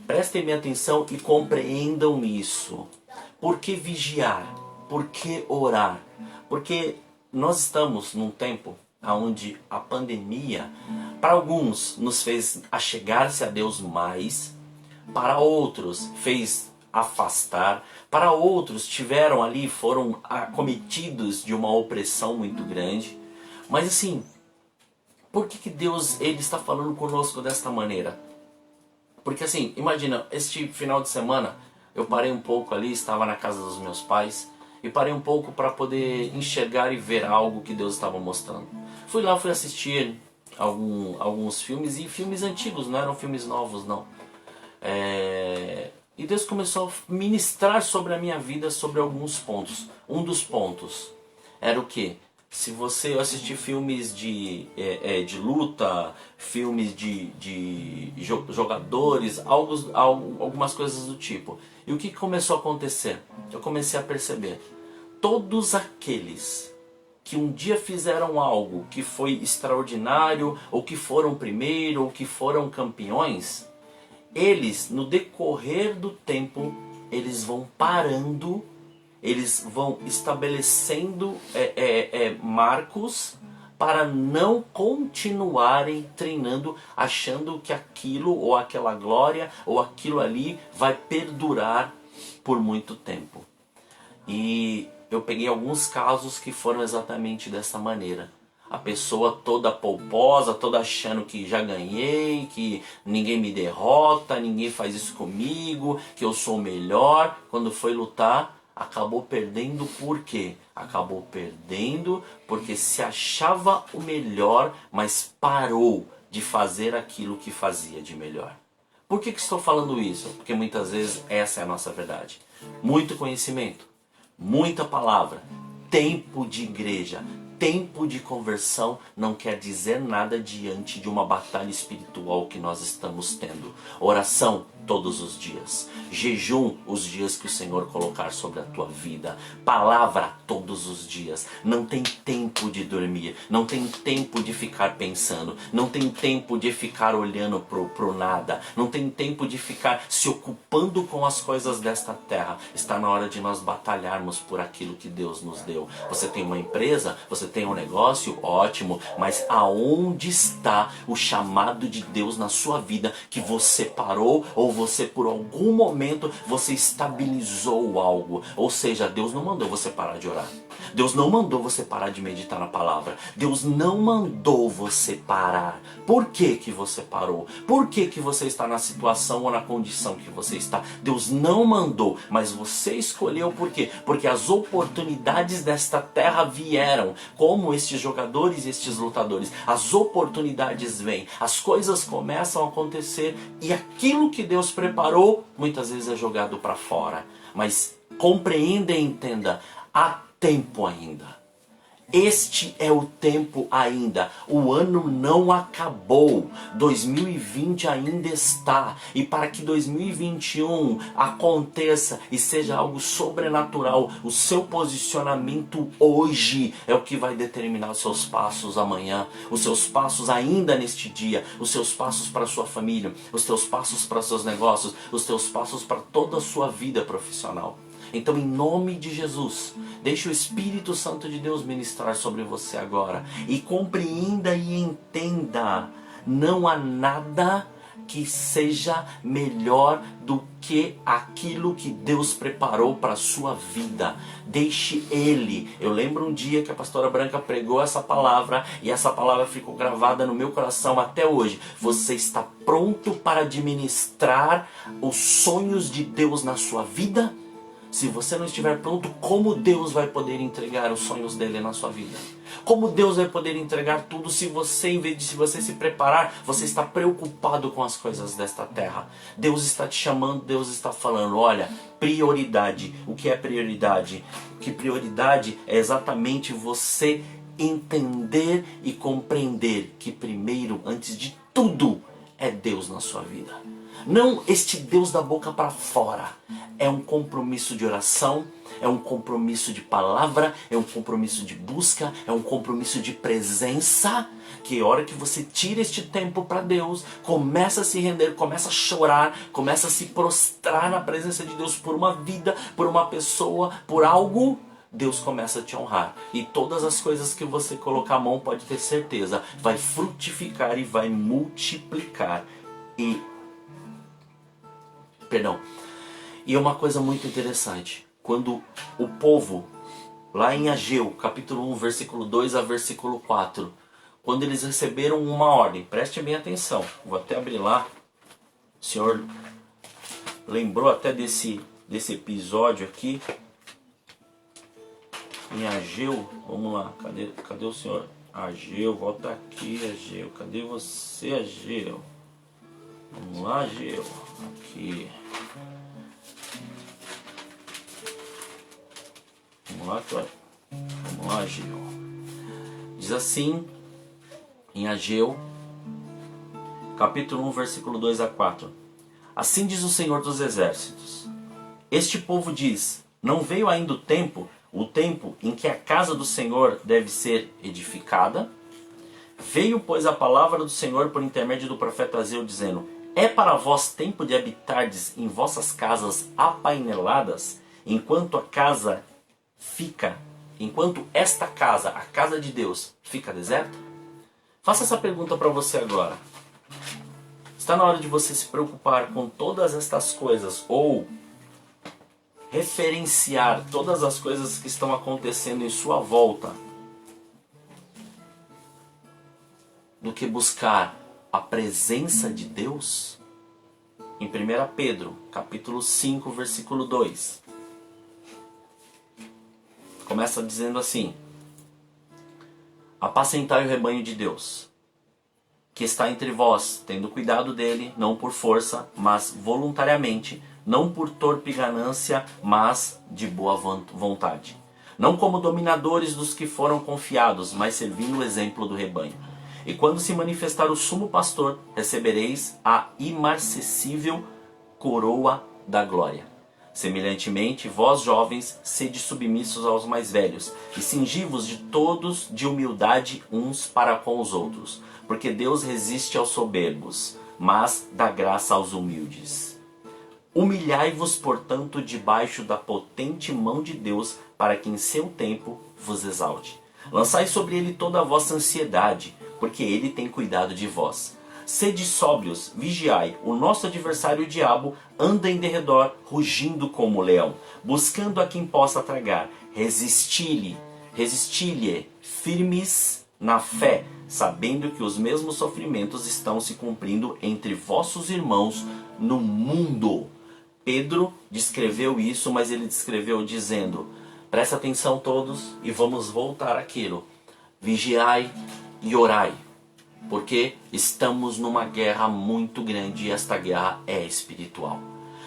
Prestem bem atenção e compreendam isso. Por que vigiar? Por que orar? Porque nós estamos num tempo onde a pandemia, para alguns, nos fez achegar-se a Deus mais, para outros fez afastar, para outros tiveram ali, foram acometidos de uma opressão muito grande. Mas assim, por que Deus ele está falando conosco desta maneira? Porque assim, imagina, este final de semana eu parei um pouco ali, estava na casa dos meus pais, e parei um pouco para poder enxergar e ver algo que Deus estava mostrando. Fui lá, fui assistir alguns filmes, e filmes antigos, não eram filmes novos não. E Deus começou a ministrar sobre a minha vida, sobre alguns pontos. Um dos pontos era o quê? Se você assistir filmes de luta, filmes de jogadores, algumas coisas do tipo. E o que começou a acontecer? Eu comecei a perceber. Todos aqueles que um dia fizeram algo que foi extraordinário, ou que foram primeiro, ou que foram campeões, eles, no decorrer do tempo, eles vão parando, eles vão estabelecendo marcos para não continuarem treinando, achando que aquilo ou aquela glória ou aquilo ali vai perdurar por muito tempo. E eu peguei alguns casos que foram exatamente dessa maneira. A pessoa toda polposa, toda achando que já ganhei, que ninguém me derrota, ninguém faz isso comigo, que eu sou o melhor. Quando foi lutar, acabou perdendo por quê? Acabou perdendo porque se achava o melhor, mas parou de fazer aquilo que fazia de melhor. Por que estou falando isso? Porque muitas vezes essa é a nossa verdade. Muito conhecimento, muita palavra, tempo de igreja, tempo de conversão não quer dizer nada diante de uma batalha espiritual que nós estamos tendo. Oração todos os dias, jejum os dias que o Senhor colocar sobre a tua vida, palavra todos os dias. Não tem tempo de dormir, não tem tempo de ficar pensando, não tem tempo de ficar olhando pro nada, não tem tempo de ficar se ocupando com as coisas desta terra. Está na hora de nós batalharmos por aquilo que Deus nos deu. Você tem uma empresa, você tem um negócio, ótimo, mas aonde está o chamado de Deus na sua vida que você parou ou você por algum momento você estabilizou algo? Ou seja, Deus não mandou você parar de orar. Deus não mandou você parar de meditar na palavra. Deus não mandou você parar. Por que que você parou? Por que que você está na situação ou na condição que você está? Deus não mandou, mas você escolheu. Por quê? Porque as oportunidades desta terra vieram, como estes jogadores e estes lutadores. As oportunidades vêm, as coisas começam a acontecer e aquilo que Deus preparou muitas vezes é jogado para fora. Mas compreenda e entenda, há tempo ainda. Este é o tempo ainda. O ano não acabou. 2020 ainda está. E para que 2021 aconteça e seja algo sobrenatural, o seu posicionamento hoje é o que vai determinar os seus passos amanhã, os seus passos ainda neste dia, os seus passos para a sua família, os seus passos para os seus negócios, os seus passos para toda a sua vida profissional. Então, em nome de Jesus, deixe o Espírito Santo de Deus ministrar sobre você agora. E compreenda e entenda, não há nada que seja melhor do que aquilo que Deus preparou para a sua vida. Deixe Ele. Eu lembro um dia que a pastora Branca pregou essa palavra e essa palavra ficou gravada no meu coração até hoje. Você está pronto para administrar os sonhos de Deus na sua vida? Se você não estiver pronto, como Deus vai poder entregar os sonhos dele na sua vida? Como Deus vai poder entregar tudo se você, em vez de você se preparar, você está preocupado com as coisas desta terra? Deus está te chamando, Deus está falando, olha, prioridade. O que é prioridade? Que prioridade é exatamente você entender e compreender que primeiro, antes de tudo, é Deus na sua vida. Não este Deus da boca para fora. É um compromisso de oração, é um compromisso de palavra, é um compromisso de busca, é um compromisso de presença. Que a hora que você tira este tempo para Deus, começa a se render, começa a chorar, começa a se prostrar na presença de Deus por uma vida, por uma pessoa, por algo, Deus começa a te honrar. E todas as coisas que você colocar a mão, pode ter certeza, vai frutificar e vai multiplicar. E é uma coisa muito interessante. Quando o povo, lá em Ageu, capítulo 1, versículo 2 a versículo 4, quando eles receberam uma ordem, preste bem atenção, vou até abrir lá, o Senhor lembrou até desse episódio aqui, em Ageu, vamos lá, cadê o Senhor? Ageu, volta aqui, Ageu, cadê você, Ageu? Vamos lá, Ageu, aqui. Vamos lá, Ageu. Diz assim em Ageu, capítulo 1, versículo 2 a 4. Assim diz o Senhor dos Exércitos: este povo diz, não veio ainda o tempo em que a casa do Senhor deve ser edificada? Veio, pois, a palavra do Senhor por intermédio do profeta Ageu, dizendo: é para vós tempo de habitardes em vossas casas apaineladas, enquanto esta casa, a casa de Deus, fica deserta? Faça essa pergunta para você agora. Está na hora de você se preocupar com todas estas coisas, ou referenciar todas as coisas que estão acontecendo em sua volta, do que buscar a presença de Deus? Em 1 Pedro, capítulo 5, versículo 2. Começa dizendo assim: apacentai o rebanho de Deus, que está entre vós, tendo cuidado dele, não por força, mas voluntariamente, não por torpe ganância, mas de boa vontade. Não como dominadores dos que foram confiados, mas servindo o exemplo do rebanho. E quando se manifestar o sumo pastor, recebereis a imarcessível coroa da glória. Semelhantemente, vós jovens, sede submissos aos mais velhos, e cingi-vos de todos de humildade uns para com os outros, porque Deus resiste aos soberbos, mas dá graça aos humildes. Humilhai-vos, portanto, debaixo da potente mão de Deus, para que em seu tempo vos exalte. Lançai sobre ele toda a vossa ansiedade, porque ele tem cuidado de vós. Sede sóbrios, vigiai, o nosso adversário o diabo anda em derredor, rugindo como leão, buscando a quem possa tragar. Resisti-lhe, firmes na fé, sabendo que os mesmos sofrimentos estão se cumprindo entre vossos irmãos no mundo. Pedro descreveu isso, mas ele descreveu dizendo: presta atenção todos e vamos voltar àquilo. Vigiai e orai, porque estamos numa guerra muito grande e esta guerra é espiritual.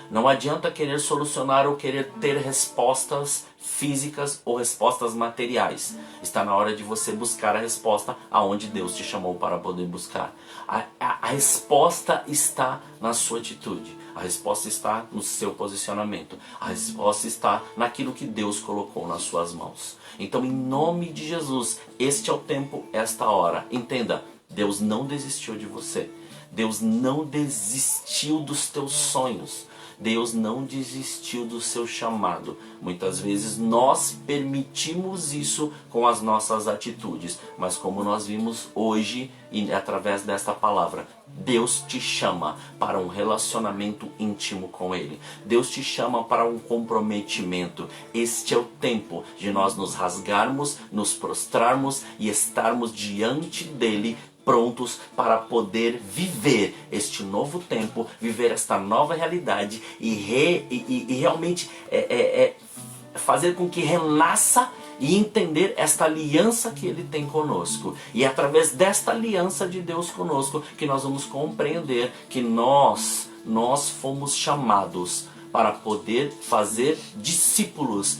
Não adianta querer solucionar ou querer ter respostas físicas ou respostas materiais. Está na hora de você buscar a resposta aonde Deus te chamou para poder buscar. A resposta está na sua atitude. A resposta está no seu posicionamento. A resposta está naquilo que Deus colocou nas suas mãos. Então, em nome de Jesus, este é o tempo, esta hora. Entenda, Deus não desistiu de você. Deus não desistiu dos teus sonhos. Deus não desistiu do seu chamado. Muitas vezes nós permitimos isso com as nossas atitudes. Mas como nós vimos hoje e através desta palavra, Deus te chama para um relacionamento íntimo com Ele. Deus te chama para um comprometimento. Este é o tempo de nós nos rasgarmos, nos prostrarmos e estarmos diante dEle, prontos para poder viver este novo tempo, viver esta nova realidade e realmente fazer com que renasça e entender esta aliança que Ele tem conosco. E é através desta aliança de Deus conosco que nós vamos compreender que nós fomos chamados para poder fazer discípulos.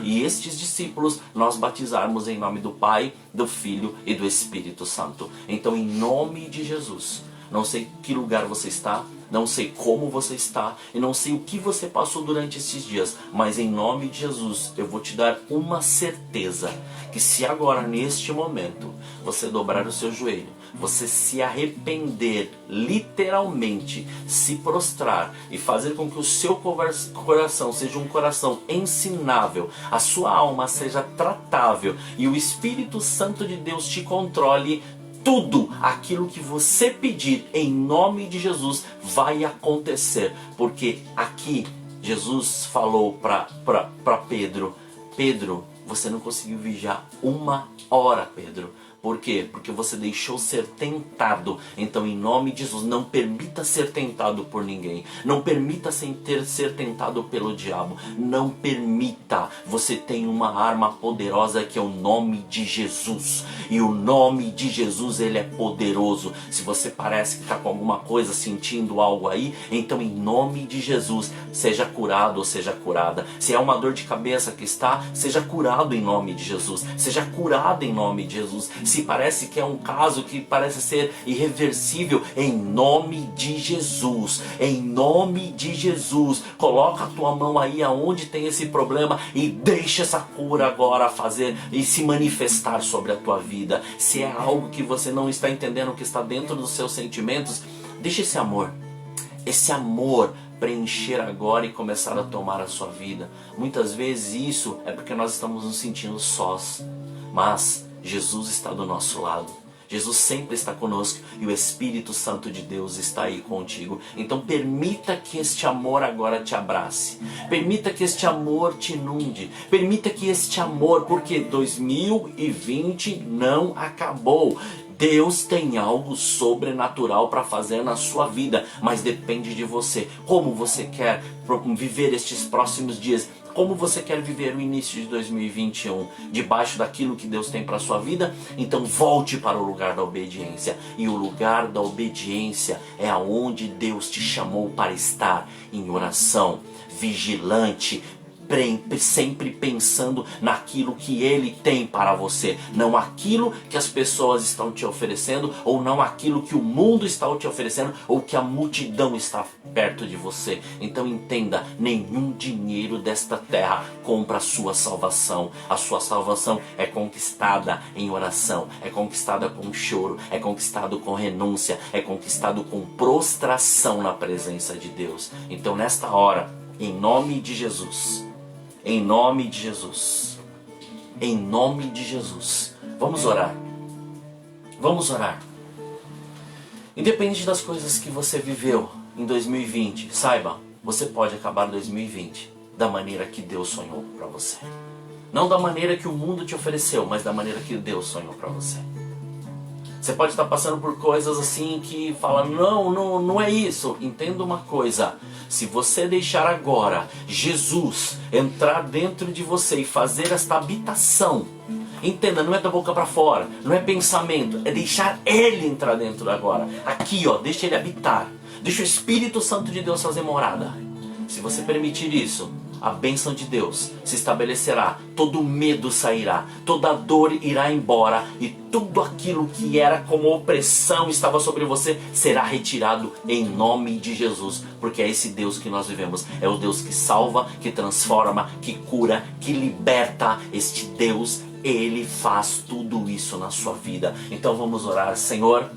E estes discípulos nós batizarmos em nome do Pai, do Filho e do Espírito Santo. Então, em nome de Jesus, não sei em que lugar você está, não sei como você está e não sei o que você passou durante esses dias, mas em nome de Jesus eu vou te dar uma certeza, que se agora neste momento você dobrar o seu joelho, você se arrepender, literalmente se prostrar e fazer com que o seu coração seja um coração ensinável, a sua alma seja tratável e o Espírito Santo de Deus te controle, tudo aquilo que você pedir em nome de Jesus vai acontecer. Porque aqui Jesus falou para Pedro: Pedro, você não conseguiu vigiar 1 hora, Pedro. Por quê? Porque você deixou ser tentado. Então, em nome de Jesus, não permita ser tentado por ninguém. Não permita ser tentado pelo diabo. Não permita. Você tem uma arma poderosa que é o nome de Jesus. E o nome de Jesus, ele é poderoso. Se você parece que está com alguma coisa, sentindo algo aí, então em nome de Jesus, seja curado ou seja curada. Se é uma dor de cabeça que está, seja curado em nome de Jesus. Seja curado em nome de Jesus. se parece que é um caso que parece ser irreversível, em nome de Jesus, em nome de Jesus, coloca a tua mão aí aonde tem esse problema e deixa essa cura agora fazer e se manifestar sobre a tua vida. Se é algo que você não está entendendo, que está dentro dos seus sentimentos, deixa esse amor preencher agora e começar a tomar a sua vida. Muitas vezes isso é porque nós estamos nos sentindo sós, mas Jesus está do nosso lado. Jesus sempre está conosco e o Espírito Santo de Deus está aí contigo. Então permita que este amor agora te abrace. Permita que este amor te inunde. Permita que este amor, porque 2020 não acabou. Deus tem algo sobrenatural para fazer na sua vida, mas depende de você. Como você quer viver estes próximos dias? Como você quer viver o início de 2021? Debaixo daquilo que Deus tem para a sua vida? Então volte para o lugar da obediência. E o lugar da obediência é aonde Deus te chamou para estar, em oração, vigilante, sempre pensando naquilo que Ele tem para você, não aquilo que as pessoas estão te oferecendo, ou não aquilo que o mundo está te oferecendo, ou que a multidão está perto de você. Então entenda, nenhum dinheiro desta terra compra a sua salvação. A sua salvação é conquistada em oração, é conquistada com choro, é conquistado com renúncia, é conquistado com prostração na presença de Deus. Então nesta hora, em nome de Jesus, em nome de Jesus, em nome de Jesus, vamos orar. Vamos orar. Independente das coisas que você viveu em 2020, saiba, você pode acabar 2020 da maneira que Deus sonhou para você. Não da maneira que o mundo te ofereceu, mas da maneira que Deus sonhou para você. Você pode estar passando por coisas assim que fala, não é isso. Entenda uma coisa, se você deixar agora Jesus entrar dentro de você e fazer esta habitação, entenda, não é da boca para fora, não é pensamento, é deixar Ele entrar dentro agora. Aqui ó, deixa Ele habitar, deixa o Espírito Santo de Deus fazer morada. Se você permitir isso, a bênção de Deus se estabelecerá, todo medo sairá, toda dor irá embora e tudo aquilo que era como opressão estava sobre você será retirado em nome de Jesus, porque é esse Deus que nós vivemos, é o Deus que salva, que transforma, que cura, que liberta. Este Deus, Ele faz tudo isso na sua vida. Então vamos orar. Senhor,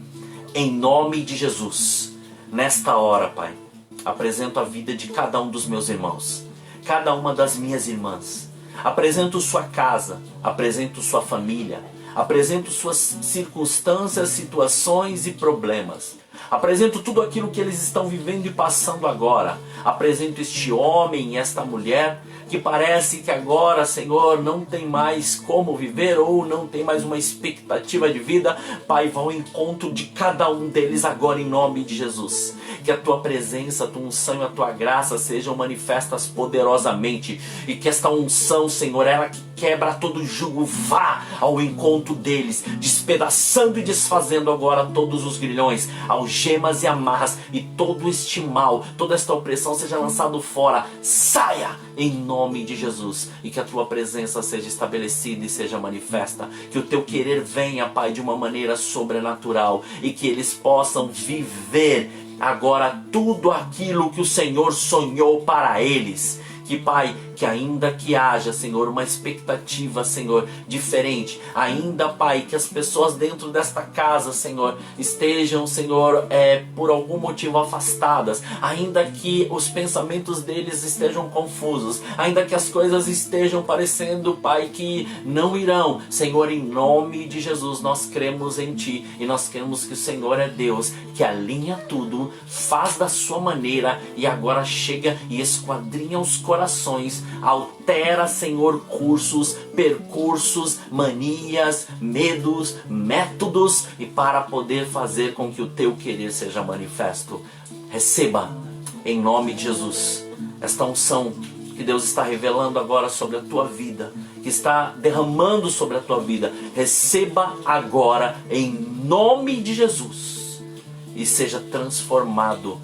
em nome de Jesus, nesta hora, Pai, apresento a vida de cada um dos meus irmãos, cada uma das minhas irmãs. Apresento sua casa, apresento sua família, apresento suas circunstâncias, situações e problemas. Apresento tudo aquilo que eles estão vivendo e passando agora. Apresento este homem e esta mulher que parece que agora, Senhor, não tem mais como viver ou não tem mais uma expectativa de vida. Pai, vá ao encontro de cada um deles agora em nome de Jesus. Que a Tua presença, a Tua unção e a Tua graça sejam manifestas poderosamente. E que esta unção, Senhor, ela que quebra todo jugo, vá ao encontro deles, despedaçando e desfazendo agora todos os grilhões, algemas e amarras, e todo este mal, toda esta opressão seja lançado fora. Saia em nome de Jesus, e que a Tua presença seja estabelecida e seja manifesta, que o Teu querer venha, Pai, de uma maneira sobrenatural, e que eles possam viver agora tudo aquilo que o Senhor sonhou para eles. Que, Pai, que ainda que haja, Senhor, uma expectativa, Senhor, diferente, ainda, Pai, que as pessoas dentro desta casa, Senhor, estejam, Senhor, por algum motivo afastadas, ainda que os pensamentos deles estejam confusos, ainda que as coisas estejam parecendo, Pai, que não irão, Senhor, em nome de Jesus, nós cremos em Ti, e nós cremos que o Senhor é Deus, que alinha tudo, faz da sua maneira, e agora chega e esquadrinha os corações, altera, Senhor, cursos, percursos, manias, medos, métodos, e para poder fazer com que o Teu querer seja manifesto. Receba, em nome de Jesus, esta unção que Deus está revelando agora sobre a tua vida, que está derramando sobre a tua vida. Receba agora, em nome de Jesus, e seja transformado,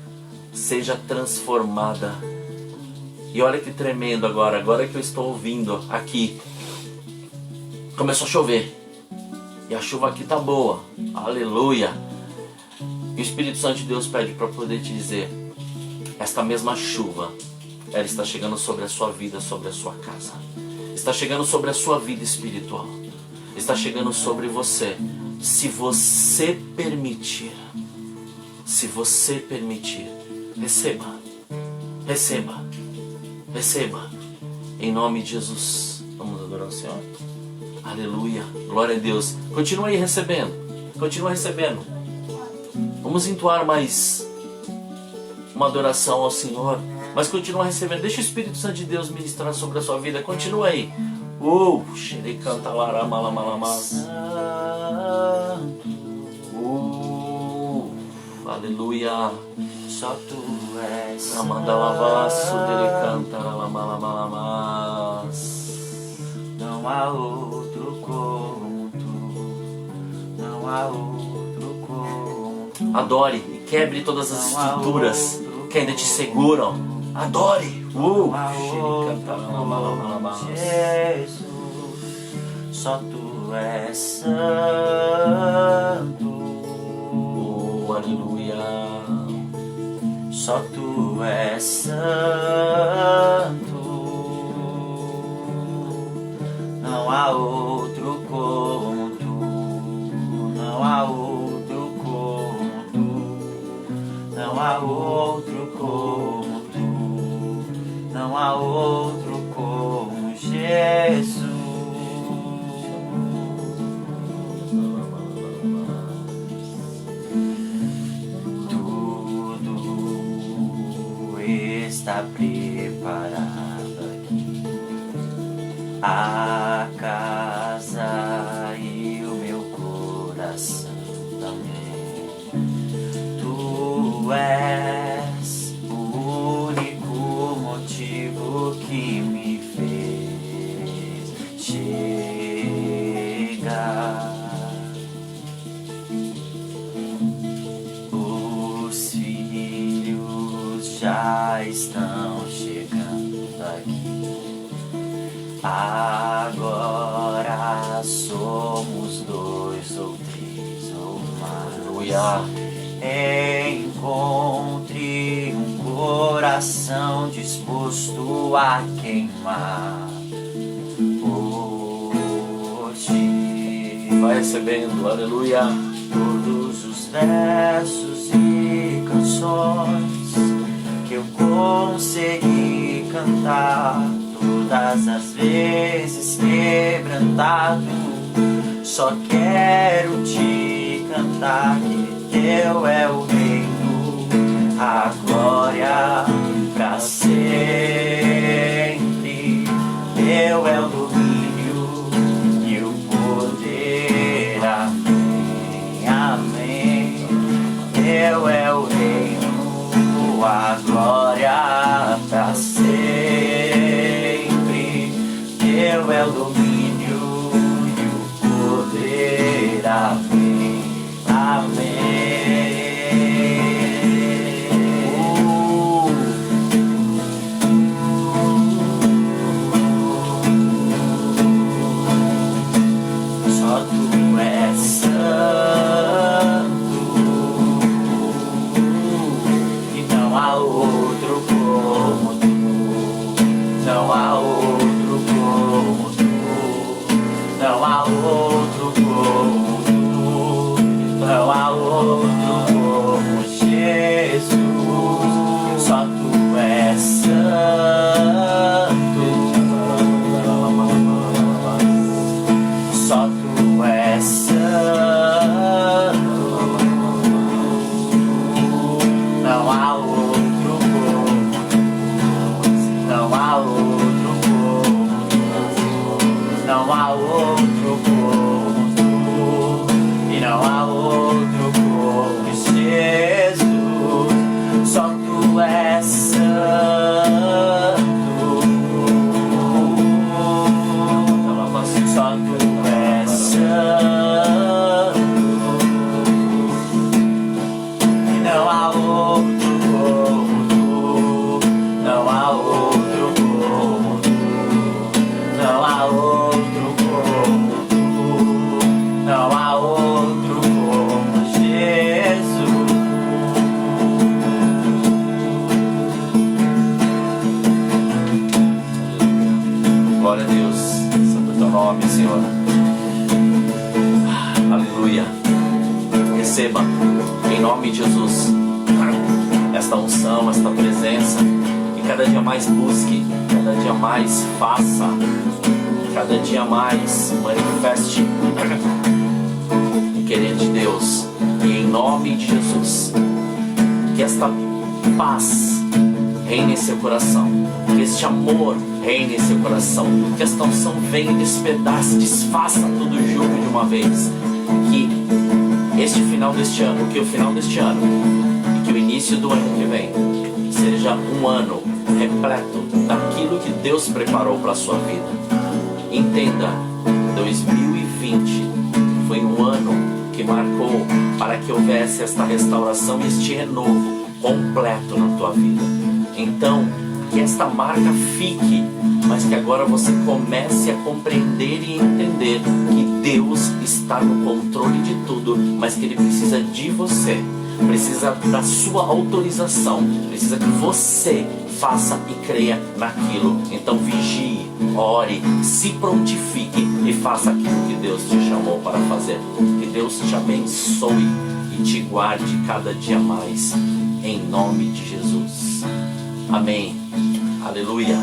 seja transformada. E olha que tremendo agora que eu estou ouvindo aqui, começou a chover. E a chuva aqui tá boa. Aleluia. E o Espírito Santo de Deus pede para poder te dizer: esta mesma chuva, ela está chegando sobre a sua vida, sobre a sua casa. Está chegando sobre a sua vida espiritual. Está chegando sobre você. Se você permitir. Se você permitir. Receba. Receba. Receba. Em nome de Jesus. Vamos adorar o Senhor. Aleluia. Glória a Deus. Continua aí recebendo. Continua recebendo. Vamos entoar mais uma adoração ao Senhor. Mas continua recebendo. Deixa o Espírito Santo de Deus ministrar sobre a sua vida. Continua aí. Xerei canta laramalamalamas. Aleluia. Só tu és Amanda lavaço dele canta malamas. Não há outro como tu. Não há outro como tu. Adore e quebre todas as estruturas que ainda te seguram. Adore. Jesus, só tu és santo. Aleluia. Só tu és santo. Não há outro como tu. Não há outro como tu. Não há outro como tu. Não há outro como Jesus. Tudo está preparado aqui. A casa e o meu coração também. Tu és o único motivo que me fez chegar. Os filhos já estão chegando aqui. Agora somos 2 ou 3 ou mais. Aleluia. Encontre um coração disposto a queimar por ti. Vai recebendo. Aleluia. Todos os versos e canções que eu consegui cantar, todas as vezes quebrantado, só quero te cantar que teu é o reino, a glória pra sempre. Teu é o domínio e o poder, amém, amém. Teu é o reino, a glória pra sempre. Teu é o domínio e o poder, amém, amém. Só tu és santo e não há outro como tu. Não há outro como tu. Não há outro como tu. Não há outro como Jesus. Só tu és santo. Só tu és santo. Não há outro como tu. Não há outro como tu. Não há outro como tu. E não há outro como receba, em nome de Jesus, esta unção, esta presença, e cada dia mais busque, cada dia mais faça, cada dia mais manifeste o querer de Deus. E em nome de Jesus, que esta paz reine em seu coração, que este amor reine em seu coração, que esta unção venha e despedace, desfaça todo o jugo de uma vez, que este final deste ano, que o final deste ano e que o início do ano que vem seja um ano repleto daquilo que Deus preparou para a sua vida. Entenda, 2020 foi um ano que marcou para que houvesse esta restauração e este renovo completo na tua vida. Então, que esta marca fique, mas que agora você comece a compreender e entender que Deus está no controle de tudo, mas que Ele precisa de você, precisa da sua autorização, precisa que você faça e creia naquilo. Então vigie, ore, se prontifique e faça aquilo que Deus te chamou para fazer. Que Deus te abençoe e te guarde cada dia mais, em nome de Jesus. Amém. Aleluia.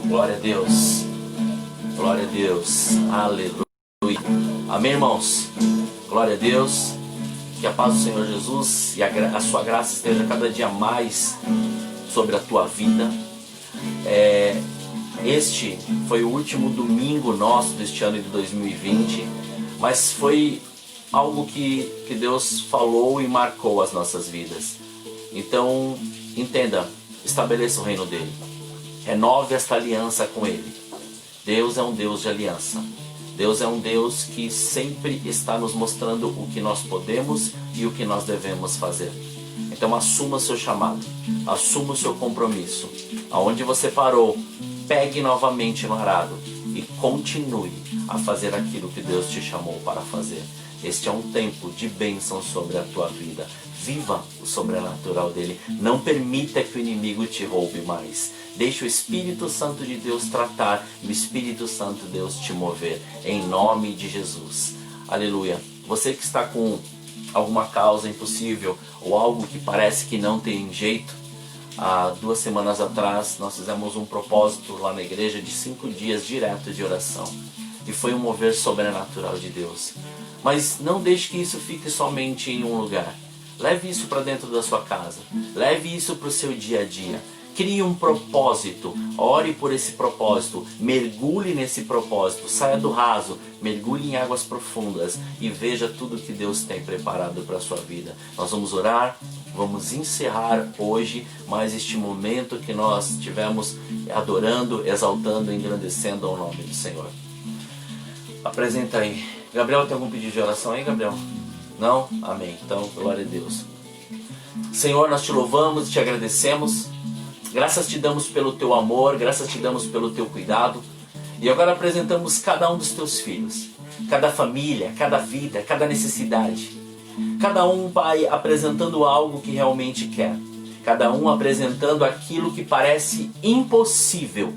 Glória a Deus. Glória a Deus. Aleluia. Amém, irmãos. Glória a Deus. Que a paz do Senhor Jesus e a sua graça esteja cada dia mais sobre a tua vida. Este foi o último domingo nosso deste ano de 2020, mas foi algo que Deus falou e marcou as nossas vidas. Então, entenda, estabeleça o reino dele, renove esta aliança com ele. Deus é um Deus de aliança. Deus é um Deus que sempre está nos mostrando o que nós podemos e o que nós devemos fazer. Então assuma o seu chamado, assuma o seu compromisso. Aonde você parou, pegue novamente no arado e continue a fazer aquilo que Deus te chamou para fazer. Este é um tempo de bênção sobre a tua vida. Viva o sobrenatural dele. Não permita que o inimigo te roube mais. Deixe o Espírito Santo de Deus tratar e o Espírito Santo de Deus te mover. Em nome de Jesus. Aleluia. Você que está com alguma causa impossível ou algo que parece que não tem jeito, há 2 semanas atrás nós fizemos um propósito lá na igreja de 5 dias direto de oração. E foi um mover sobrenatural de Deus. Mas não deixe que isso fique somente em um lugar. Leve isso para dentro da sua casa. Leve isso para o seu dia a dia. Crie um propósito. Ore por esse propósito. Mergulhe nesse propósito. Saia do raso. Mergulhe em águas profundas. E veja tudo que Deus tem preparado para a sua vida. Nós vamos orar. Vamos encerrar hoje mais este momento que nós tivemos adorando, exaltando, engrandecendo ao nome do Senhor. Apresenta aí. Gabriel, tem algum pedido de oração aí, Gabriel? Não? Amém. Então, glória a Deus. Senhor, nós te louvamos e te agradecemos. Graças te damos pelo teu amor, graças te damos pelo teu cuidado. E agora apresentamos cada um dos teus filhos. Cada família, cada vida, cada necessidade. Cada um, Pai, apresentando algo que realmente quer. Cada um apresentando aquilo que parece impossível,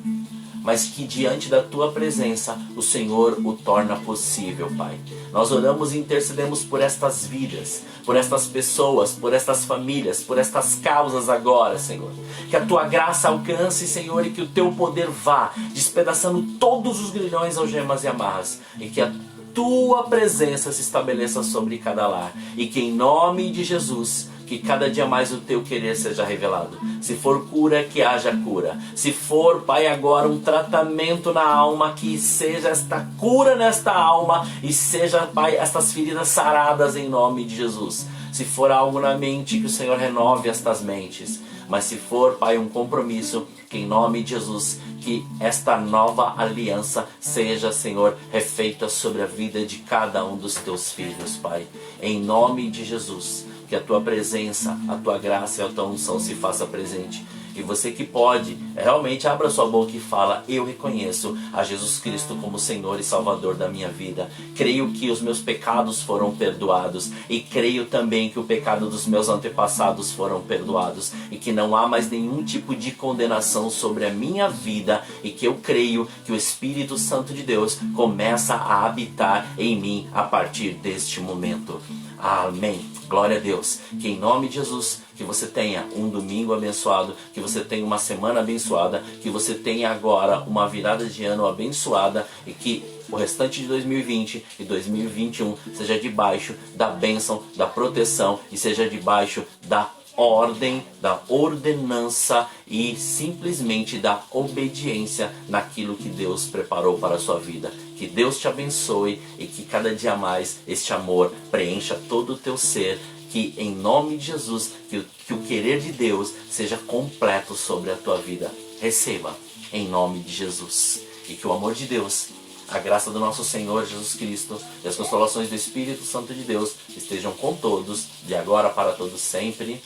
mas que diante da tua presença o Senhor o torna possível, Pai. Nós oramos e intercedemos por estas vidas, por estas pessoas, por estas famílias, por estas causas agora, Senhor. Que a tua graça alcance, Senhor, e que o teu poder vá despedaçando todos os grilhões, algemas e amarras, e que a tua presença se estabeleça sobre cada lar, e que em nome de Jesus, que cada dia mais o teu querer seja revelado. Se for cura, que haja cura. Se for, Pai, agora um tratamento na alma, que seja esta cura nesta alma e seja, Pai, estas feridas saradas em nome de Jesus. Se for algo na mente, que o Senhor renove estas mentes. Mas se for, Pai, um compromisso, que em nome de Jesus, que esta nova aliança seja, Senhor, refeita sobre a vida de cada um dos teus filhos, Pai. Em nome de Jesus. Que a tua presença, a tua graça e a tua unção se faça presente. E você que pode, realmente abra sua boca e fala: eu reconheço a Jesus Cristo como Senhor e Salvador da minha vida. Creio que os meus pecados foram perdoados. E creio também que o pecado dos meus antepassados foram perdoados. E que não há mais nenhum tipo de condenação sobre a minha vida. E que eu creio que o Espírito Santo de Deus começa a habitar em mim a partir deste momento. Amém. Glória a Deus. Que em nome de Jesus, que você tenha um domingo abençoado, que você tenha uma semana abençoada, que você tenha agora uma virada de ano abençoada e que o restante de 2020 e 2021 seja debaixo da bênção, da proteção e seja debaixo da ordem, da ordenança e simplesmente da obediência naquilo que Deus preparou para a sua vida. Que Deus te abençoe e que cada dia mais este amor preencha todo o teu ser. Que em nome de Jesus, que o querer de Deus seja completo sobre a tua vida. Receba em nome de Jesus. E que o amor de Deus, a graça do nosso Senhor Jesus Cristo e as consolações do Espírito Santo de Deus estejam com todos, de agora para todos sempre.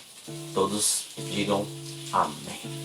Todos digam amém.